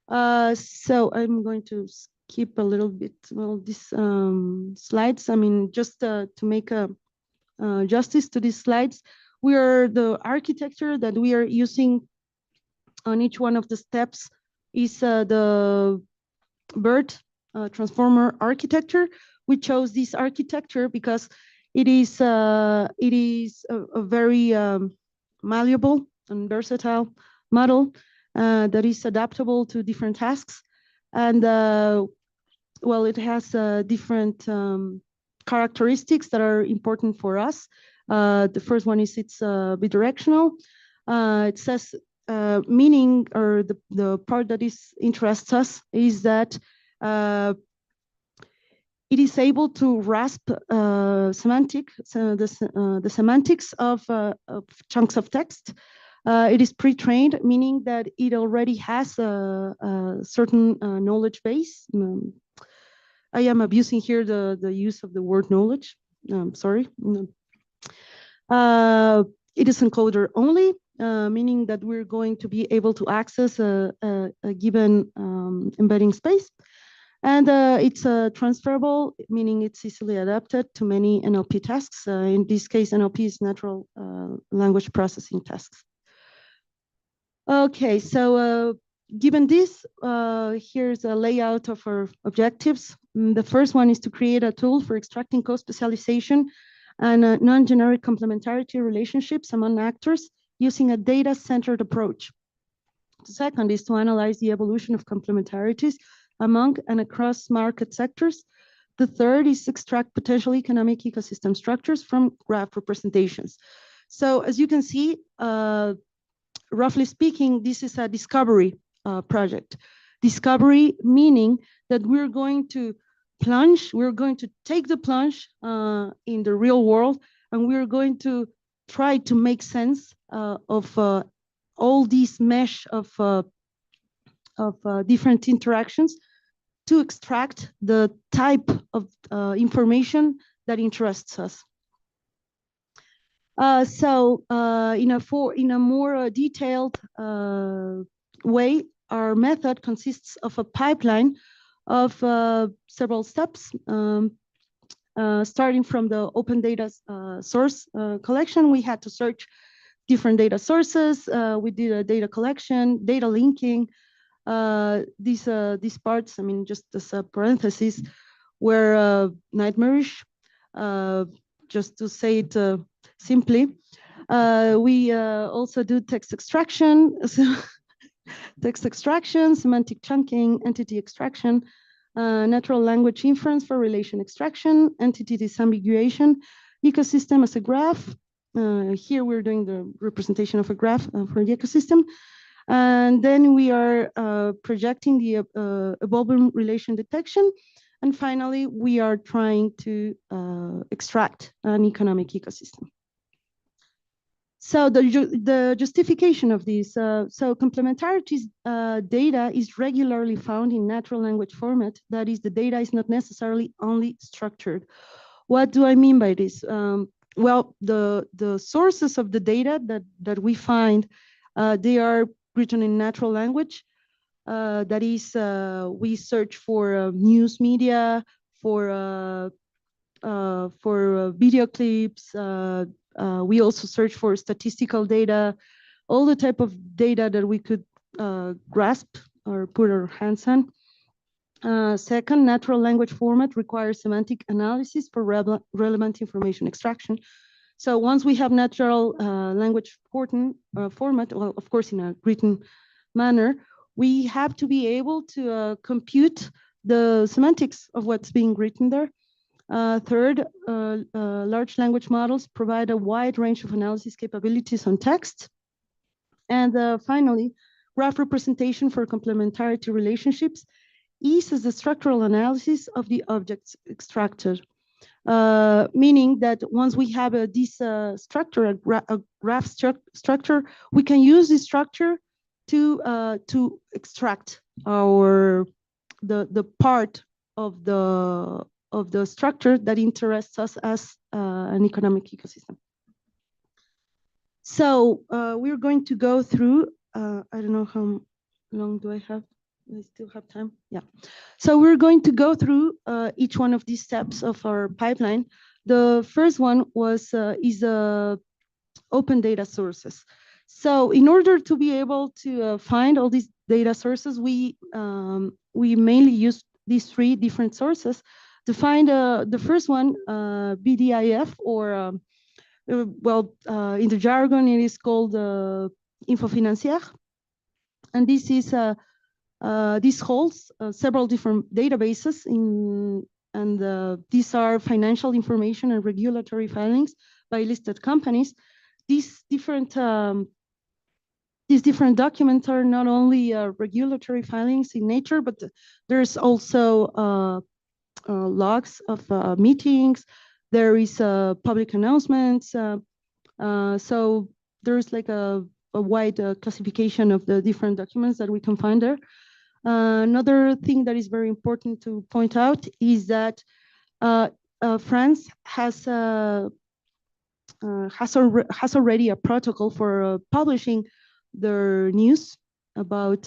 So I'm going to skip a little bit these slides. I mean, just to make justice to these slides, the architecture that we are using on each one of the steps is the BERT transformer architecture. We chose this architecture because it is a very malleable and versatile model that is adaptable to different tasks. And well, it has different characteristics that are important for us. The first one is it's bidirectional. It says meaning, or the part that interests us is that it is able to grasp the semantics of chunks of text. It is pre-trained, meaning that it already has a certain knowledge base. I am abusing here the use of the word knowledge. Sorry. It is encoder only, meaning that we're going to be able to access a given embedding space. And it's transferable, meaning it's easily adapted to many NLP tasks. In this case, NLP is natural language processing tasks. Okay, so given this, here's a layout of our objectives. The first one is to create a tool for extracting co-specialization and non-generic complementarity relationships among actors using a data-centered approach. The second is to analyze the evolution of complementarities among and across market sectors. The third is extract potential economic ecosystem structures from graph representations. So as you can see, roughly speaking, this is a discovery project. Discovery meaning that we're going to take the plunge in the real world, and we're going to try to make sense of all these mesh of different interactions to extract the type of information that interests us. So in a more detailed way, our method consists of a pipeline of several steps, starting from the open data source collection. We had to search different data sources. We did a data collection, data linking. These parts, I mean, just as a parenthesis, were nightmarish. Just to say it simply, we also do text extraction, semantic chunking, entity extraction, natural language inference for relation extraction, entity disambiguation, ecosystem as a graph. Here we're doing the representation of a graph for the ecosystem. And then we are projecting the evolving relation detection. And finally, we are trying to extract an economic ecosystem. So the justification of this, so complementarities data is regularly found in natural language format. That is, the data is not necessarily only structured. What do I mean by this? Well, the sources of the data that we find, they are written in natural language. That is, we search for news media, for video clips. We also search for statistical data, all the type of data that we could grasp or put our hands on. Second, natural language format requires semantic analysis for relevant information extraction. So once we have natural language format, well, of course, in a written manner, we have to be able to compute the semantics of what's being written there. Third, large language models provide a wide range of analysis capabilities on text. And finally, graph representation for complementarity relationships eases the structural analysis of the objects extracted, meaning that once we have this structure, a graph structure, we can use this structure to extract the part of the structure that interests us as an economic ecosystem. So we're going to go through, I don't know how long do I have? I still have time. Yeah. So we're going to go through each one of these steps of our pipeline. The first one is open data sources. So in order to be able to find all these data sources, we mainly use these three different sources to find the first one, BDIF, or in the jargon, it is called Info Financière. And this is this holds several different databases and these are financial information and regulatory filings by listed companies. These different documents are not only regulatory filings in nature, but there's also logs of meetings. There is public announcements. So there's like a wide classification of the different documents that we can find there. Another thing that is very important to point out is that France has already a protocol for publishing their news about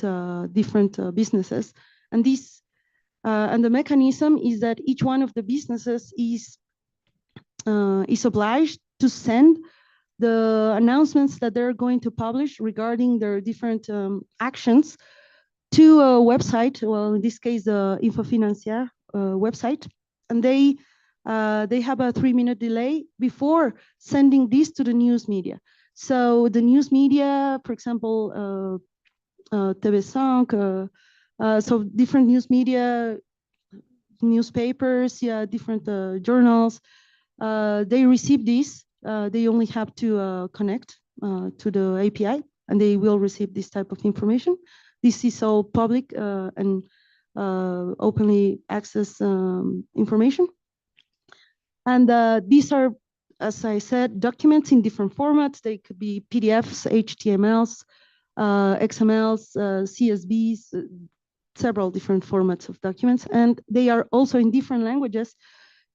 different businesses, and and the mechanism is that each one of the businesses is obliged to send the announcements that they're going to publish regarding their different actions to a website, well, in this case, the Info Financière website, and they have a 3-minute delay before sending this to the news media. So the news media, for example, TV5, so different news media, newspapers, different journals, they receive this. They only have to connect to the API, and they will receive this type of information. This is all public and openly access information. And these are, as I said, documents in different formats. They could be PDFs, HTMLs, XMLs, CSVs, several different formats of documents. And they are also in different languages,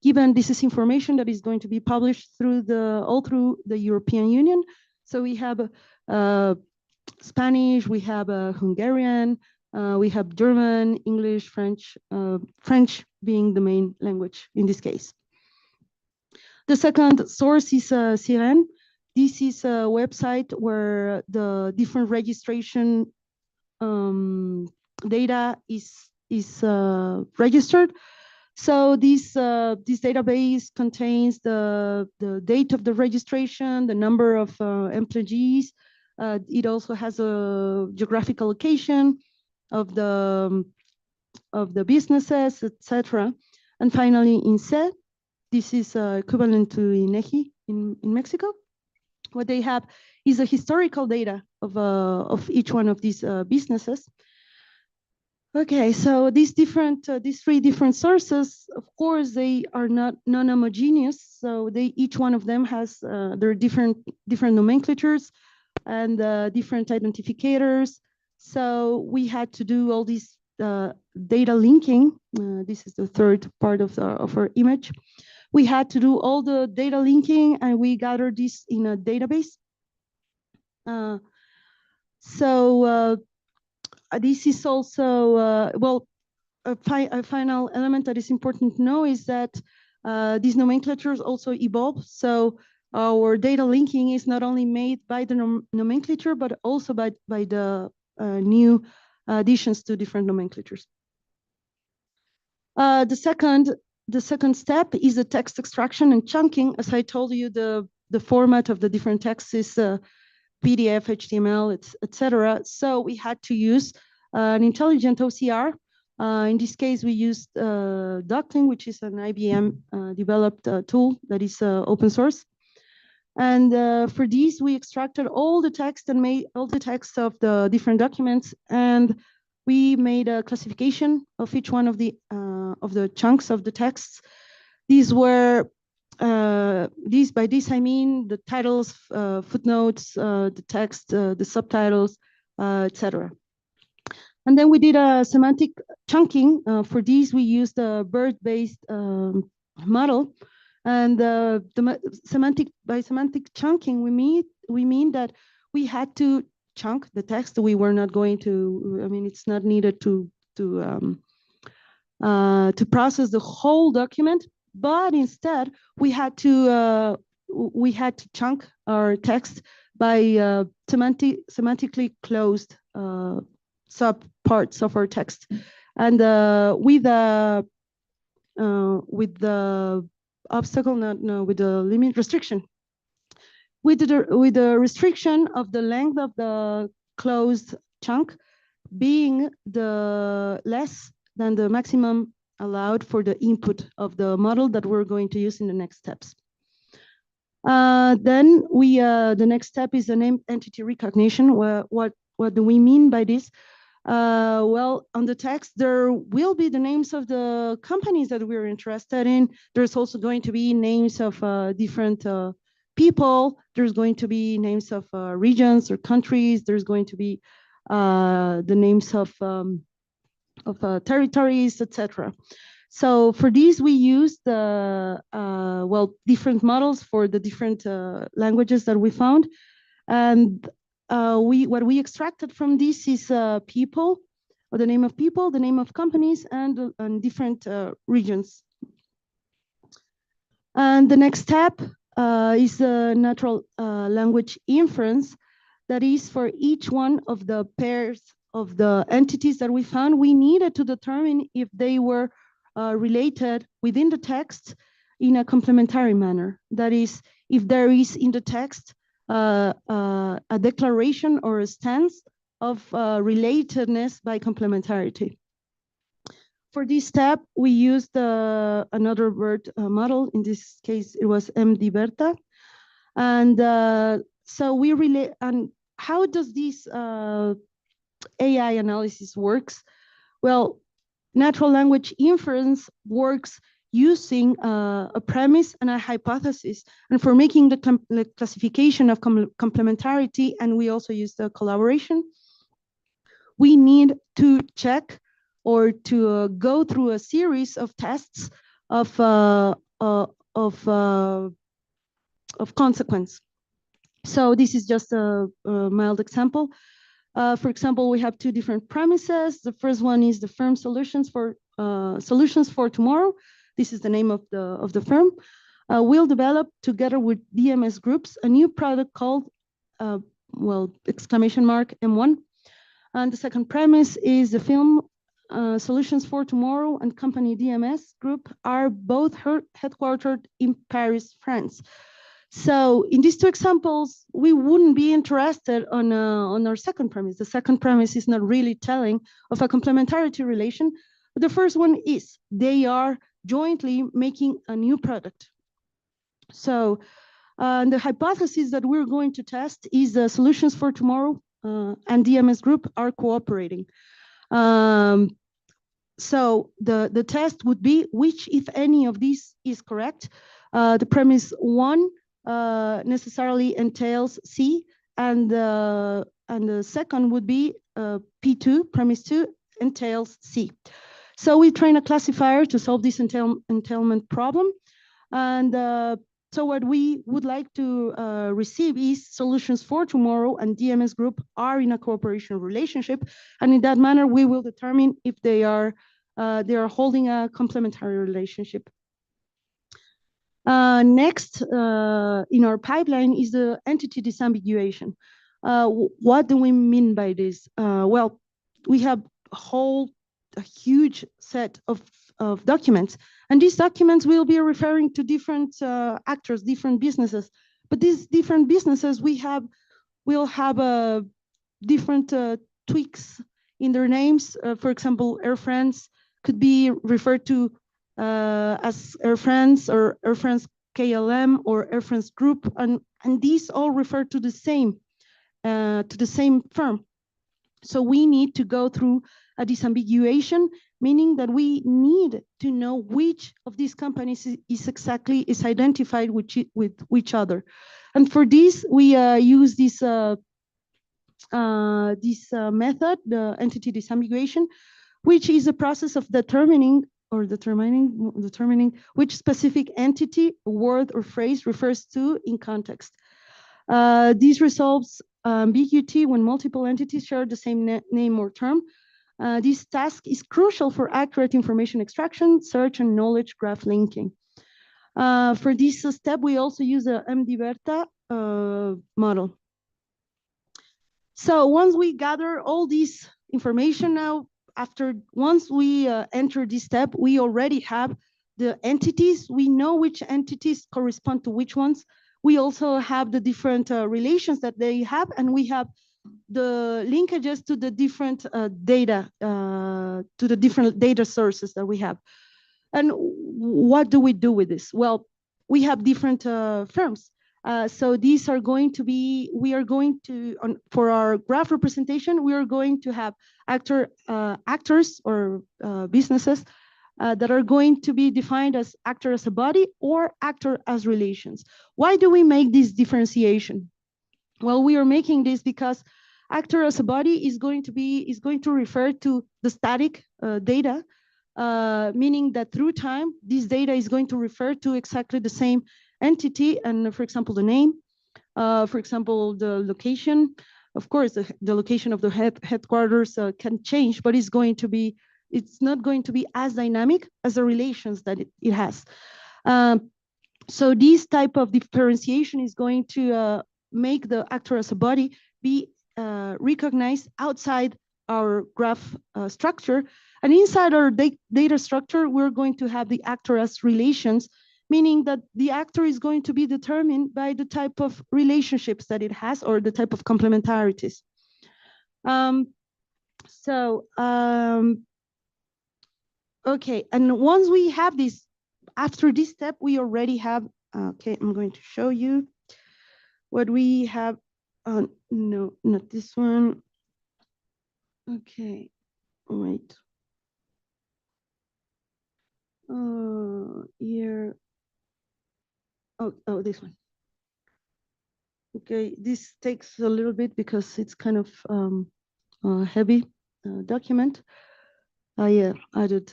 given this is information that is going to be published all through the European Union. So we have Spanish, we have Hungarian, we have German, English, French, French being the main language in this case. The second source is Siren. This is a website where the different registration data is registered. So this database contains the date of the registration, the number of employees. It also has a geographical location of the businesses, etc. And finally, INSEE, this is equivalent to INEGI in Mexico. What they have is a historical data of each one of these businesses. Okay, so these three different sources, of course, they are not non-homogeneous. So each one of them has their different nomenclatures and different identifiers. So we had to do all these data linking. This is the third part of our image. We had to do all the data linking, and we gathered this in a database. This is also, a final element that is important to know is that these nomenclatures also evolve. So our data linking is not only made by the nomenclature, but also by the new additions to different nomenclatures. The second step is the text extraction and chunking. As I told you, the format of the different texts is PDF, HTML, etc. So we had to use an intelligent OCR. In this case, we used Tzolkin, which is an IBM developed tool that is open source. And for these, we extracted all the text and made all the text of the different documents, and we made a classification of each one of the chunks of the texts. These were by this I mean the titles, footnotes, the text, the subtitles, etc. And then we did a semantic chunking. For these, we used a BERT-based model. And by semantic chunking, we mean that we had to chunk the text. We were not going to. I mean, it's not needed to process the whole document, but instead we had to chunk our text by semantically closed sub parts of our text, and with the obstacle, with the limit restriction, with the restriction of the length of the closed chunk being the less than the maximum allowed for the input of the model that we're going to use in the next steps. Then the next step is the name entity recognition. What do we mean by this? Well, on the text, there will be the names of the companies that we're interested in. There's also going to be names of different people. There's going to be names of regions or countries. There's going to be the names of territories, etc. So for these, we use the different models for the different languages that we found, and what we extracted from this is people, or the name of people, the name of companies, and different regions. And the next step is the natural language inference. That is, for each one of the pairs of the entities that we found, we needed to determine if they were related within the text in a complementary manner. That is, if there is in the text a declaration or a stance of relatedness by complementarity. For this step, we used another word model. In this case, it was MDBERTA. And so we relate, and how does this AI analysis works? Well, natural language inference works using a premise and a hypothesis. And for making the classification of complementarity, and we also use the collaboration, we need to check or to go through a series of tests of consequence. So this is just a mild example. For example, we have two different premises. The first one is the firm solutions for tomorrow. This is the name of the firm. We'll develop together with DMS groups a new product called M1. And the second premise is the film Solutions for Tomorrow and company DMS group are both headquartered in Paris, France. So in these two examples, we wouldn't be interested on our second premise. The second premise is not really telling of a complementarity relation. But the first one is they are jointly making a new product. So the hypothesis that we're going to test is the Solutions for Tomorrow and DMS group are cooperating. So the test would be which, if any of these is correct. The premise one necessarily entails C, and the second would be P2, premise 2 entails C. So we train a classifier to solve this entailment problem. And so what we would like to receive is Solutions for Tomorrow and DMS group are in a cooperation relationship. And in that manner, we will determine if they are holding a complementary relationship. Next in our pipeline is the entity disambiguation. What do we mean by this? Well, we have a huge set of documents, and these documents will be referring to different actors, different businesses. But these different businesses will have different tweaks in their names. For example, Air France could be referred to as Air France or Air France KLM or Air France Group, and these all refer to the same firm. So we need to go through a disambiguation, meaning that we need to know which of these companies is identified with each other. And for this, we use this method, the entity disambiguation, which is a process of determining which specific entity, word, or phrase refers to in context. This resolves ambiguity when multiple entities share the same name or term. This task is crucial for accurate information extraction, search, and knowledge graph linking. For this step, we also use a MDBERTA model. So once we gather all this information now, once we enter this step, we already have the entities. We know which entities correspond to which ones. We also have the different relations that they have, and we have the linkages to the different data, to the different data sources that we have. And what do we do with this? Well, we have different firms. So these are going to be, for our graph representation, we are going to have actors or businesses that are going to be defined as actor as a body or actor as relations. Why do we make this differentiation? Well, we are making this because actor as a body is going to refer to the static data, meaning that through time, this data is going to refer to exactly the same entity, and for example, the name, for example, the location. Of course, the location of the headquarters can change, but it's not going to be as dynamic as the relations that it has. So this type of differentiation is going to make the actor as a body be recognized outside our graph structure. And inside our data structure, we're going to have the actor as relations, meaning that the actor is going to be determined by the type of relationships that it has or the type of complementarities. Okay, and once we have this, after this step, we already have, okay, I'm going to show you what we have. No, not this one. Okay, wait. Here. Oh, this one. Okay, this takes a little bit because it's kind of a heavy document. I added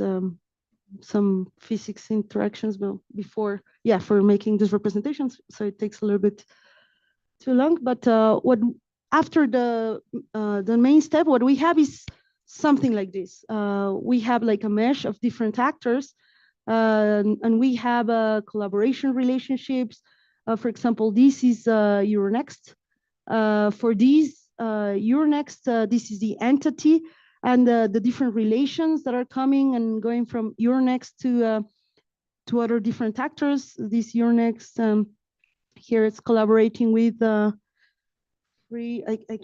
some physics interactions before, for making these representations, so it takes a little bit too long. But after the main step, what we have is something like this. We have like a mesh of different actors. And we have collaboration relationships. For example, this is Euronext. For these Euronext, this is the entity and the different relations that are coming and going from Euronext to other different actors. This Euronext here it's collaborating with I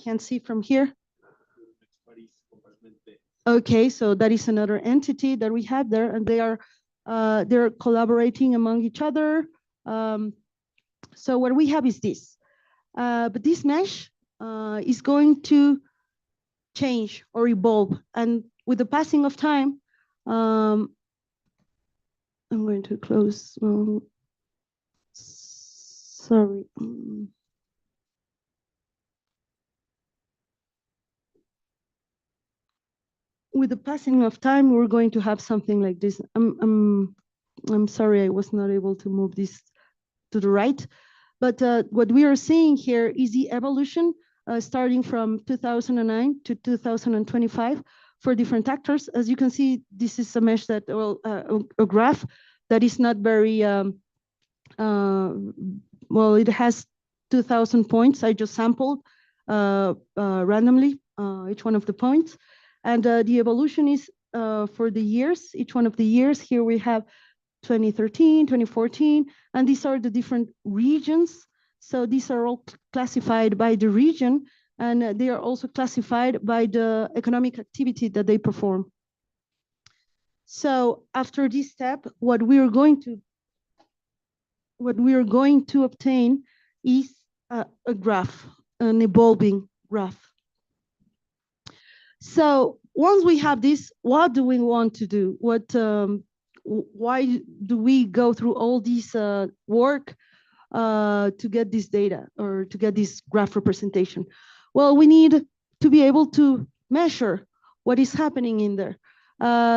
can't see from here. Okay, so that is another entity that we have there, and they're collaborating among each other. So what we have is this, but this mesh is going to change or evolve. And with the passing of time, I'm going to close, sorry. With the passing of time, we're going to have something like this. I'm sorry, I was not able to move this to the right, but what we are seeing here is the evolution starting from 2009 to 2025 for different actors. As you can see, this is a mesh that, a graph that is not very, it has 2,000 points. I just sampled randomly each one of the points. And the evolution is for the years, each one of the years. Here we have 2013, 2014, and these are the different regions. So these are all classified by the region, and they are also classified by the economic activity that they perform. So after this step, what we are going to obtain is a graph, an evolving graph. So once we have this, what do we want to do? Why do we go through all this work to get this data or to get this graph representation? Well, we need to be able to measure what is happening in there.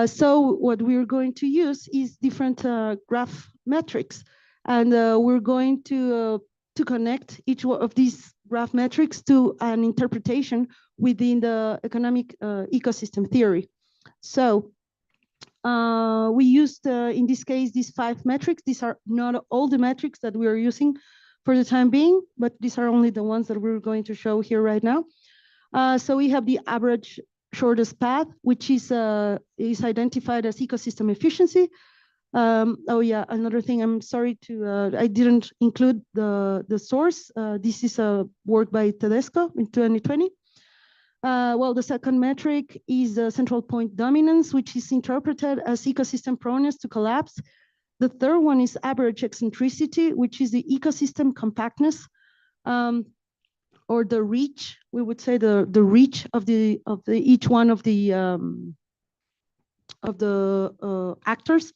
So what we're going to use is different graph metrics, and we're going to connect each one of these graph metrics to an interpretation within the economic ecosystem theory. So we used, in this case, these 5 metrics. These are not all the metrics that we are using for the time being, but these are only the ones that we're going to show here right now. So we have the average shortest path, which is identified as ecosystem efficiency. Oh yeah, another thing, I'm sorry to, I didn't include the source. This is a work by Tedesco in 2020. Well, the second metric is the central point dominance, which is interpreted as ecosystem proneness to collapse. The third one is average eccentricity, which is the ecosystem compactness, or the reach. We would say the reach of each one of the actors.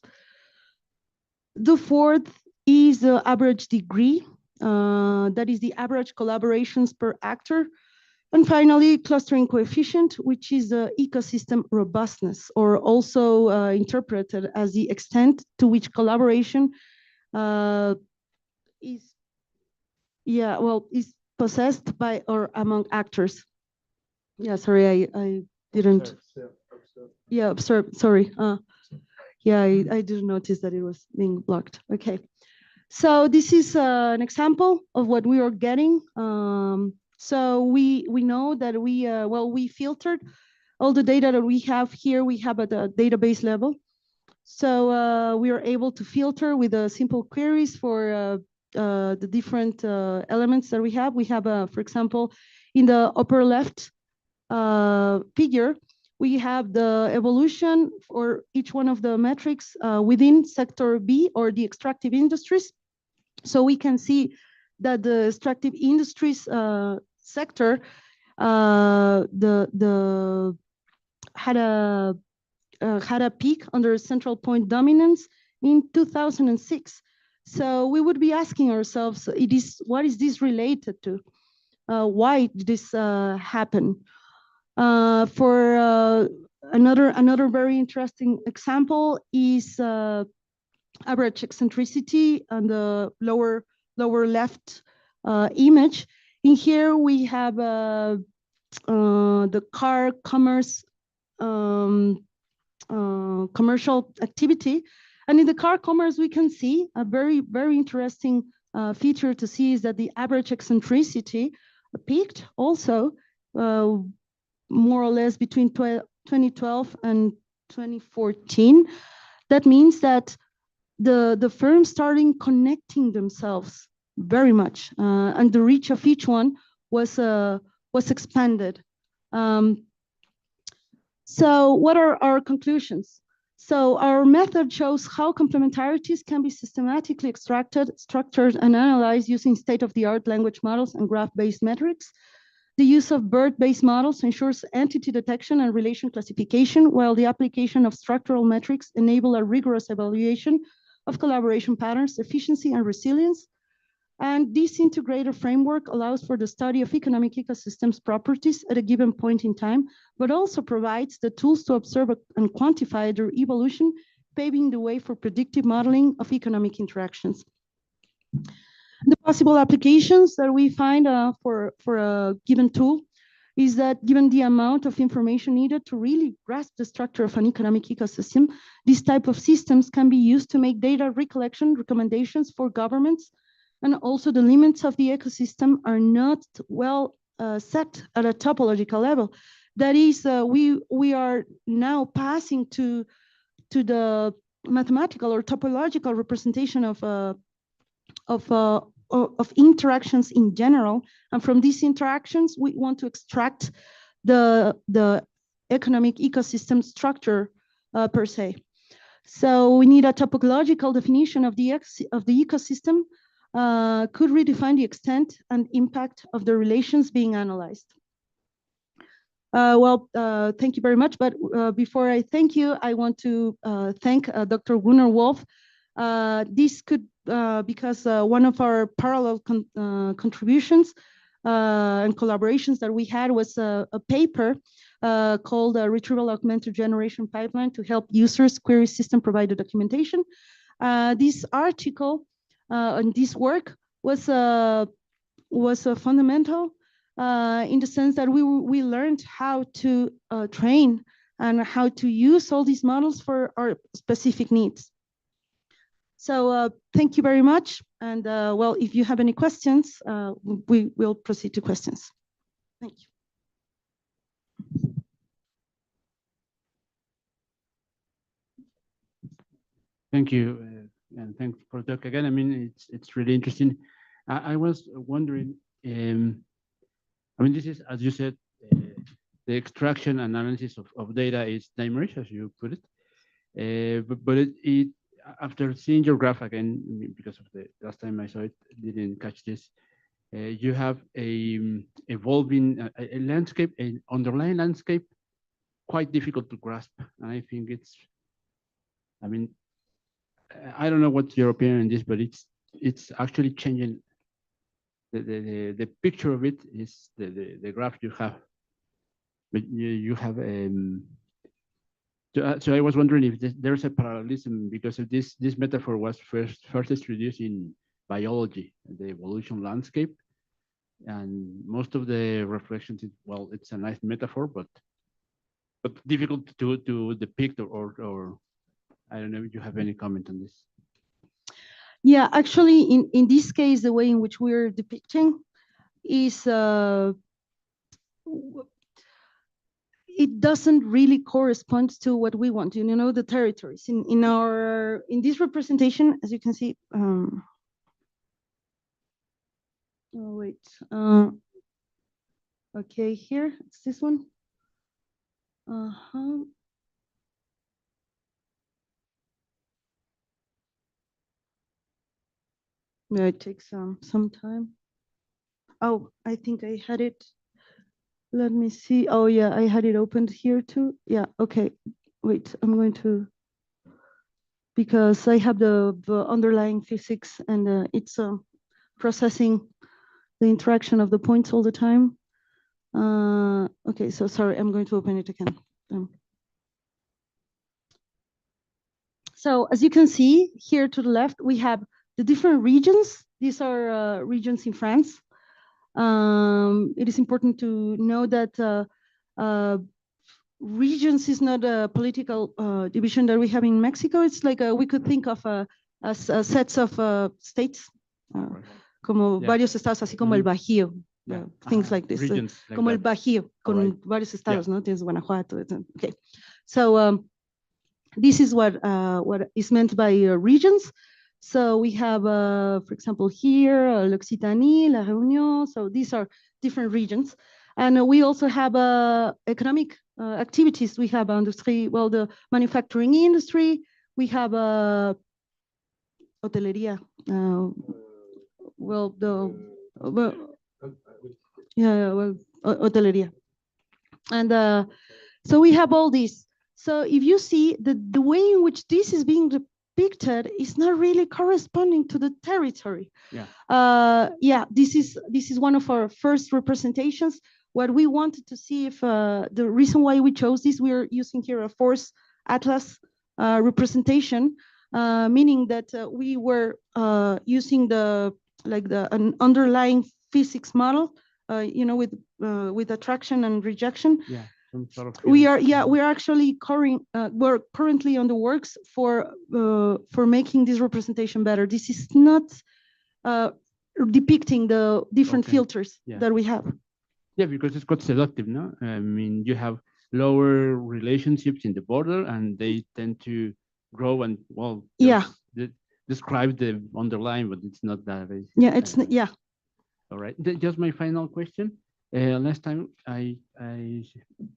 The fourth is the average degree, that is the average collaborations per actor. And finally, clustering coefficient, which is the ecosystem robustness, or also interpreted as the extent to which collaboration is possessed by or among actors. Yeah, sorry, I didn't. Yeah, observe, sorry. Yeah, I didn't notice that it was being blocked. Okay, so this is an example of what we are getting. So we know that we filtered all the data that we have here. We have at the database level. So we are able to filter with simple queries for the different elements that we have. We have, for example, in the upper left figure, we have the evolution for each one of the metrics within sector B, or the extractive industries. So we can see that the extractive industries sector had a peak under central point dominance in 2006. So we would be asking ourselves, what is this related to? Why did this happen? For another very interesting example is average eccentricity on the lower left image. In here we have the car commerce commercial activity, and in the car commerce we can see a very interesting feature to see is that the average eccentricity peaked also more or less between 2012 and 2014. That means that the firms starting connecting themselves very much, and the reach of each one was expanded. So what are our conclusions? So our method shows how complementarities can be systematically extracted, structured, and analyzed using state-of-the-art language models and graph-based metrics. The use of BERT-based models ensures entity detection and relation classification, while the application of structural metrics enable a rigorous evaluation of collaboration patterns, efficiency, and resilience. And this integrated framework allows for the study of economic ecosystems properties at a given point in time, but also provides the tools to observe and quantify their evolution, paving the way for predictive modeling of economic interactions. The possible applications that we find for a given tool is that given the amount of information needed to really grasp the structure of an economic ecosystem, these type of systems can be used to make data recollection recommendations for governments, and also the limits of the ecosystem are not well set at a topological level. That is, we are now passing to the mathematical or topological representation of interactions in general, and from these interactions, we want to extract the economic ecosystem structure per se. So we need a topological definition of the ecosystem. Could redefine the extent and impact of the relations being analyzed. Thank you very much. But before I thank you, I want to thank Dr. Gunnar Wolf. This could, because one of our parallel contributions and collaborations that we had was a paper called Retrieval Augmented Generation Pipeline to help users query system provided documentation. This article and this work was fundamental in the sense that we learned how to train and how to use all these models for our specific needs. So thank you very much. And well, if you have any questions, we will proceed to questions. Thank you. Thank you, and thanks for the talk again. I mean, it's really interesting. I was wondering, I mean, this is, as you said, the extraction analysis of data is time-rich, as you put it. But after seeing your graph again, because of the last time I saw it, didn't catch this. You have a evolving a landscape, an underlying landscape, quite difficult to grasp. And I think I mean, I don't know what's your opinion on this, but it's actually changing. The picture of it is the graph you have, but you have so I was wondering if there's a parallelism, because of this metaphor was first introduced in biology, the evolution landscape, and most of the reflections, well, it's a nice metaphor, but difficult to depict or I don't know if you have any comment on this. Yeah, actually, in this case, the way in which we're depicting is it doesn't really correspond to what we want. You know, the territories in this representation, as you can see. Oh wait. Okay, here it's this one. Yeah, it takes some time. Oh, I think I had it. Let me see. Oh yeah, I had it opened here too. Yeah, okay. Wait, I'm going to, because I have the underlying physics and it's processing the interaction of the points all the time. Okay, so sorry, I'm going to open it again. So as you can see here to the left, we have the different regions. These are regions in France. It is important to know that regions is not a political division that we have in Mexico. It's like we could think of as sets of states, como varios estados, así como el Bajío, things like this. Regions, like como that. el Bajío, con Right. varios estados, ¿no? Tienes Guanajuato. Okay, so this is what is meant by regions. So we have, for example, here, l'Occitanie, La Réunion. So these are different regions. And we also have economic activities. We have industry, well, the manufacturing industry. We have hotelería. Hotelería. And so we have all these. So if you see the way in which this is being depicted is not really corresponding to the territory. Yeah, this is one of our first representations. What we wanted to see if the reason why we chose this, we are using here a force atlas representation, meaning that we were using an underlying physics model, you know, with attraction and rejection. Yeah. Some sort of We are actually we're currently on the works for making this representation better. This is not depicting the different filters that we have. Yeah, because it's quite seductive, no? I mean, you have lower relationships in the border, and they tend to grow and well. Yeah. Describe the underlying, but it's not that. Yeah, it's yeah. All right. Just my final question. Last time I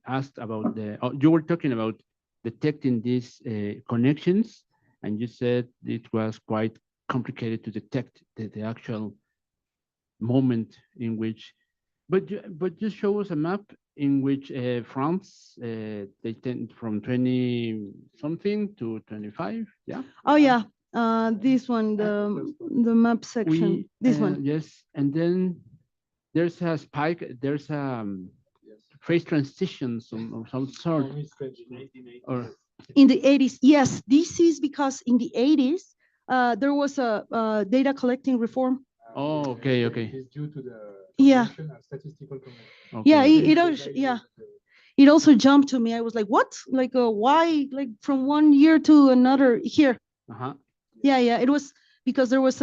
asked about you were talking about detecting these connections, and you said it was quite complicated to detect the actual moment in which, but just show us a map in which France they tend from 20 something to 25. Yeah. Oh yeah. This one, the map section. This one. Yes, and then there's a spike. There's phase transitions of some sort. Or In the 80s, yes. This is because in the 80s there was a data collecting reform. oh, okay. It's due to the Yeah. statistical convention. Okay. Yeah, it also jumped to me. I was like, what? Like, why? Like from one year to another here? Uh-huh. Yeah. It was because there was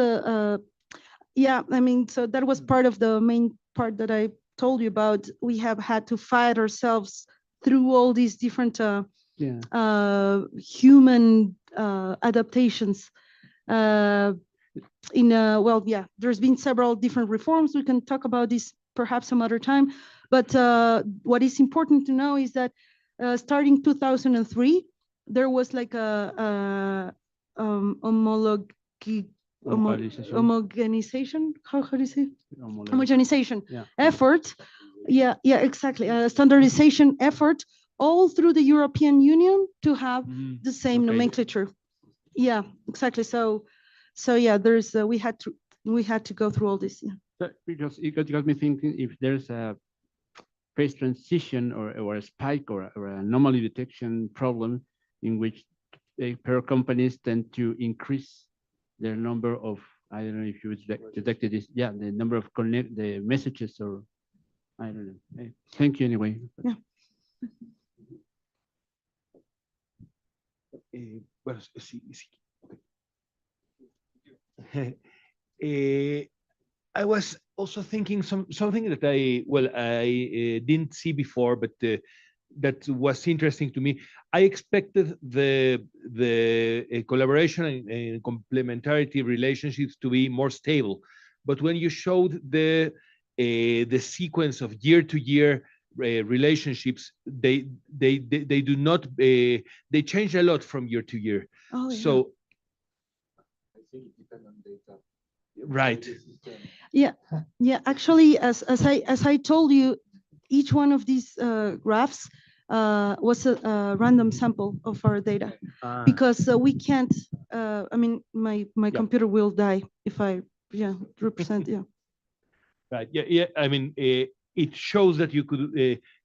yeah. I mean, so that was part of the main part that I told you about. We have had to fight ourselves through all these different human adaptations. Well, yeah, there's been several different reforms. We can talk about this perhaps some other time. But what is important to know is that starting 2003, there was like a homogenization. How do you say? Homogenization effort. Yeah, exactly. A standardization effort all through the European Union to have the same nomenclature. Yeah, exactly. So yeah, there's we had to go through all this. Yeah. Because it got me thinking if there's a phase transition or a spike or an anomaly detection problem in which pair companies tend to increase their number of, I don't know if you detected this, the number of the messages or I don't know. Hey, thank you anyway. Yeah. Bueno, sí. I was also thinking something that I didn't see before, but that was interesting to me. I expected the collaboration and complementarity relationships to be more stable, but when you showed the sequence of year-to-year relationships, they do not they change a lot from year to year. Oh, yeah. So I think it depends on data. Right. Yeah. Actually, as I told you, each one of these graphs was a random sample of our data because we can't. I mean, my computer will die if I represent. Yeah. Right. Yeah. I mean, it shows that you could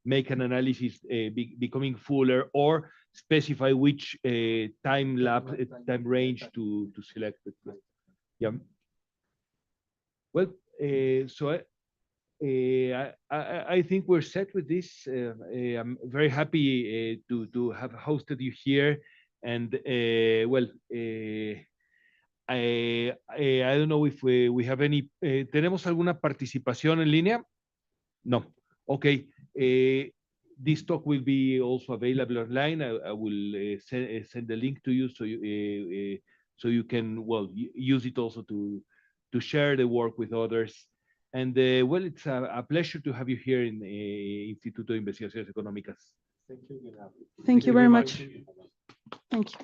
make an analysis becoming fuller or specify which time range to select. Yeah. Well, so I think we're set with this. I'm very happy to have hosted you here, and I don't know if we have any. ¿Tenemos alguna participación en línea? No. Okay. This talk will be also available online. I will send the link to you so you can use it also to share the work with others. And it's a pleasure to have you here in Instituto de Investigaciones Económicas. Thank you, Gunnar. Thank you very much. Thank you.